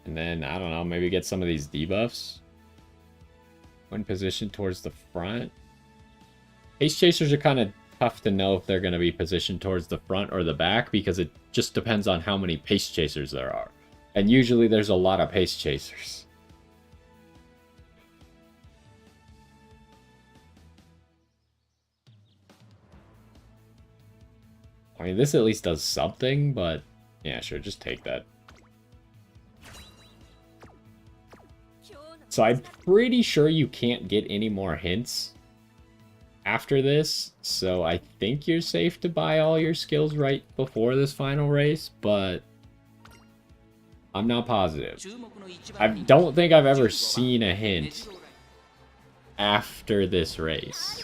And then, I don't know, maybe get some of these debuffs. When positioned towards the front. Haste Chasers are kind of tough to know if they're going to be positioned towards the front or the back, because it just depends on how many Pace Chasers there are. And usually there's a lot of Pace Chasers. I mean, this at least does something, but yeah, sure, just take that. So I'm pretty sure you can't get any more hints after this, so I think you're safe to buy all your skills right before this final race, but I'm not positive. I don't think I've ever seen a hint after this race.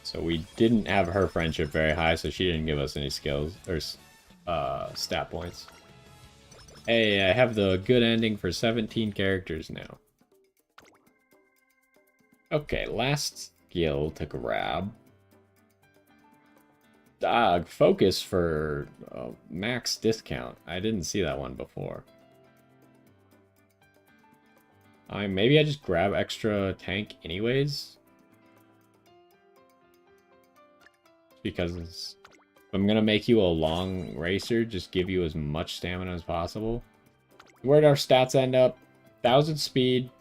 So we didn't have her friendship very high, so she didn't give us any skills or stat points. Hey, I have the good ending for 17 characters now. Okay, last skill to grab. Focus for max discount. I didn't see that one before. Maybe I just grab extra tank anyways. Because I'm gonna make you a long racer, just give you as much stamina as possible. Where'd our stats end up? 1000 speed,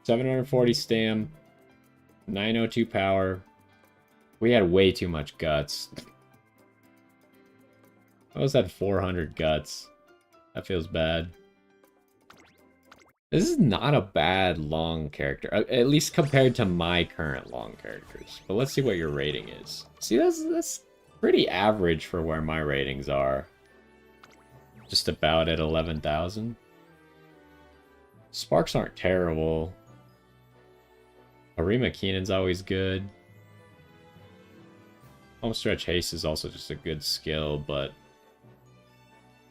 740 stam, 902 power. We had way too much guts. I almost had 400 guts. That feels bad. This is not a bad long character, at least compared to my current long characters. But let's see what your rating is. See, that's pretty average for where my ratings are. Just about at 11,000. Sparks aren't terrible. Arima Keenan's always good. Homestretch Haste is also just a good skill, but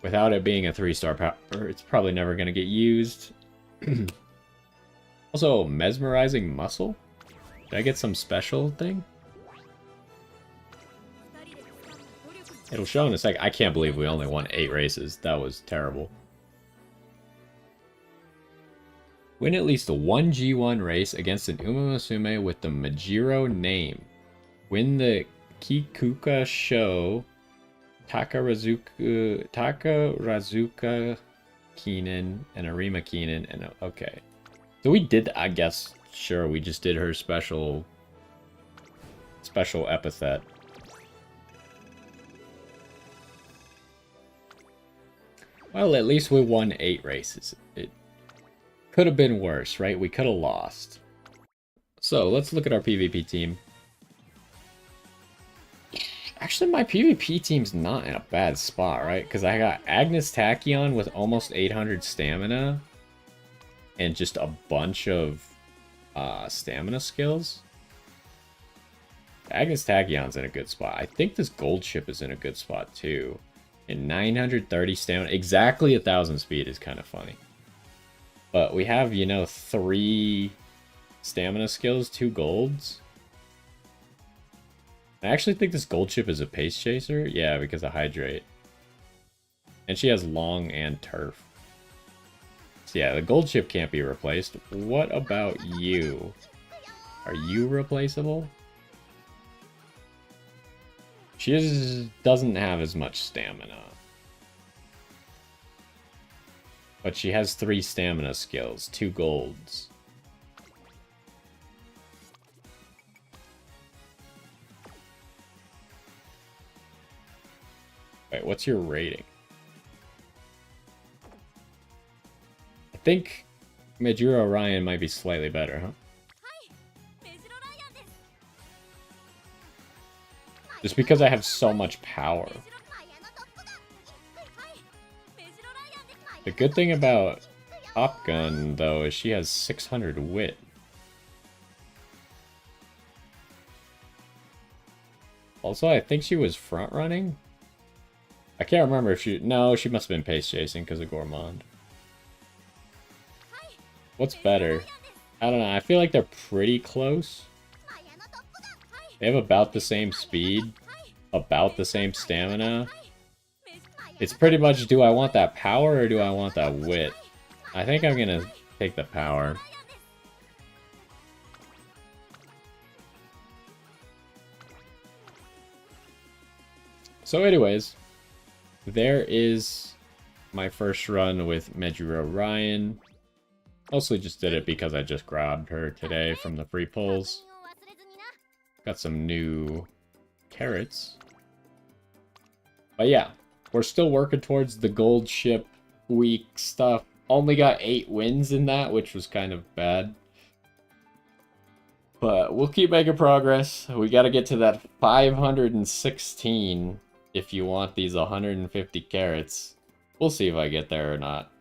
without it being a 3-star power, it's probably never going to get used. Also, Mesmerizing Muscle? Did I get some special thing? It'll show in a sec. I can't believe we only won 8 races. That was terrible. Win at least one G1 race against an Umamusume with the Majiro name. Win the Kikuka Show Takarazuka Keenan and Arima Keenan and okay. So we did, I guess, sure, we just did her special epithet. Well, at least we won 8 races. It could have been worse, right? We could have lost. So, let's look at our PvP team. Actually, my PvP team's not in a bad spot, right? Because I got Agnes Tachyon with almost 800 stamina. And just a bunch of stamina skills. Agnes Tachyon's in a good spot. I think this gold ship is in a good spot, too. And 930 stamina. Exactly 1,000 speed is kind of funny. But we have, you know, 3 stamina skills, 2 golds. I actually think this gold ship is a pace chaser. Yeah, because of hydrate. And she has long and turf. So yeah, the gold ship can't be replaced. What about you? Are you replaceable? She doesn't have as much stamina. But she has 3 stamina skills, 2 golds. Wait, what's your rating? I think Majuro Ryan might be slightly better, huh? Just because I have so much power. The good thing about Top Gun, though, is she has 600 wit. Also, I think she was front running. I can't remember if she... No, she must have been pace chasing because of Gourmand. What's better? I don't know. I feel like they're pretty close. They have about the same speed, about the same stamina. It's pretty much, do I want that power or do I want that wit? I think I'm gonna take the power. So anyways, there is my first run with Majuro Ryan. Mostly just did it because I just grabbed her today from the free pulls. Got some new carrots. But yeah, we're still working towards the gold ship week stuff. Only got 8 wins in that, which was kind of bad. But we'll keep making progress. We got to get to that 516 if you want these 150 carrots. We'll see if I get there or not.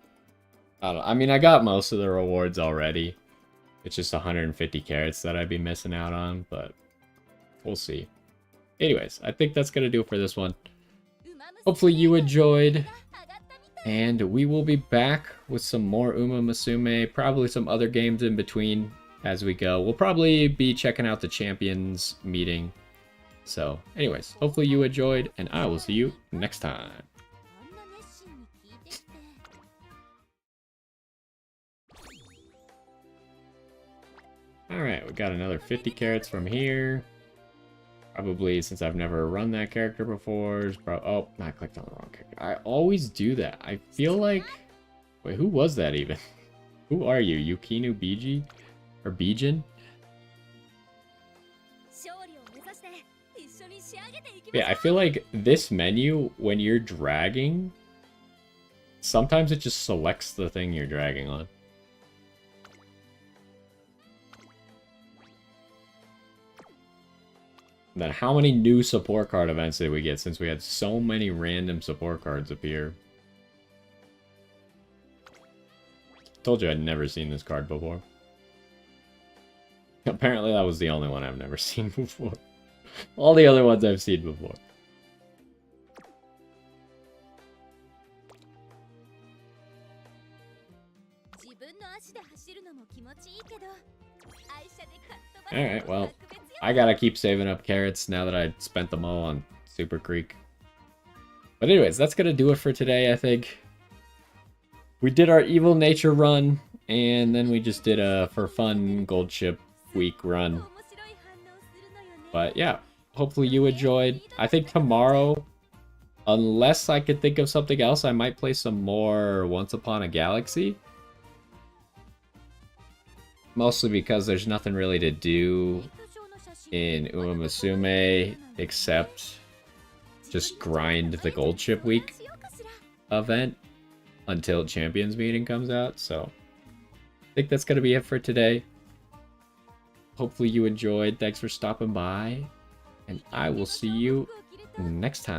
I mean, I got most of the rewards already. It's just 150 carrots that I'd be missing out on, but we'll see. Anyways, I think that's going to do it for this one. Hopefully you enjoyed, and we will be back with some more Umamusume, probably some other games in between as we go. We'll probably be checking out the Champions meeting. So, anyways, hopefully you enjoyed, and I will see you next time. Alright, we got another 50 carrots from here. Probably since I've never run that character before. Oh, I clicked on the wrong character. I always do that. I feel like... Wait, who was that even? Who are you? Yukinu Biji? Or Bijin? Yeah, I feel like this menu, when you're dragging, sometimes it just selects the thing you're dragging on. And then how many new support card events did we get since we had so many random support cards appear? Told you I'd never seen this card before. Apparently that was the only one I've never seen before. All the other ones I've seen before. Alright, well, I gotta keep saving up carrots now that I spent them all on Super Creek. But anyways, that's gonna do it for today, I think. We did our Evil Nature run, and then we just did a for fun Gold Ship week run. But yeah, hopefully you enjoyed. I think tomorrow Unless I could think of something else, I might play some more Once Upon a Galaxy. Mostly because there's nothing really to do in Umamusume except just grind the Gold Ship Week event until Champions Meeting comes out. So I think that's going to be it for today. Hopefully you enjoyed. Thanks for stopping by. And I will see you next time.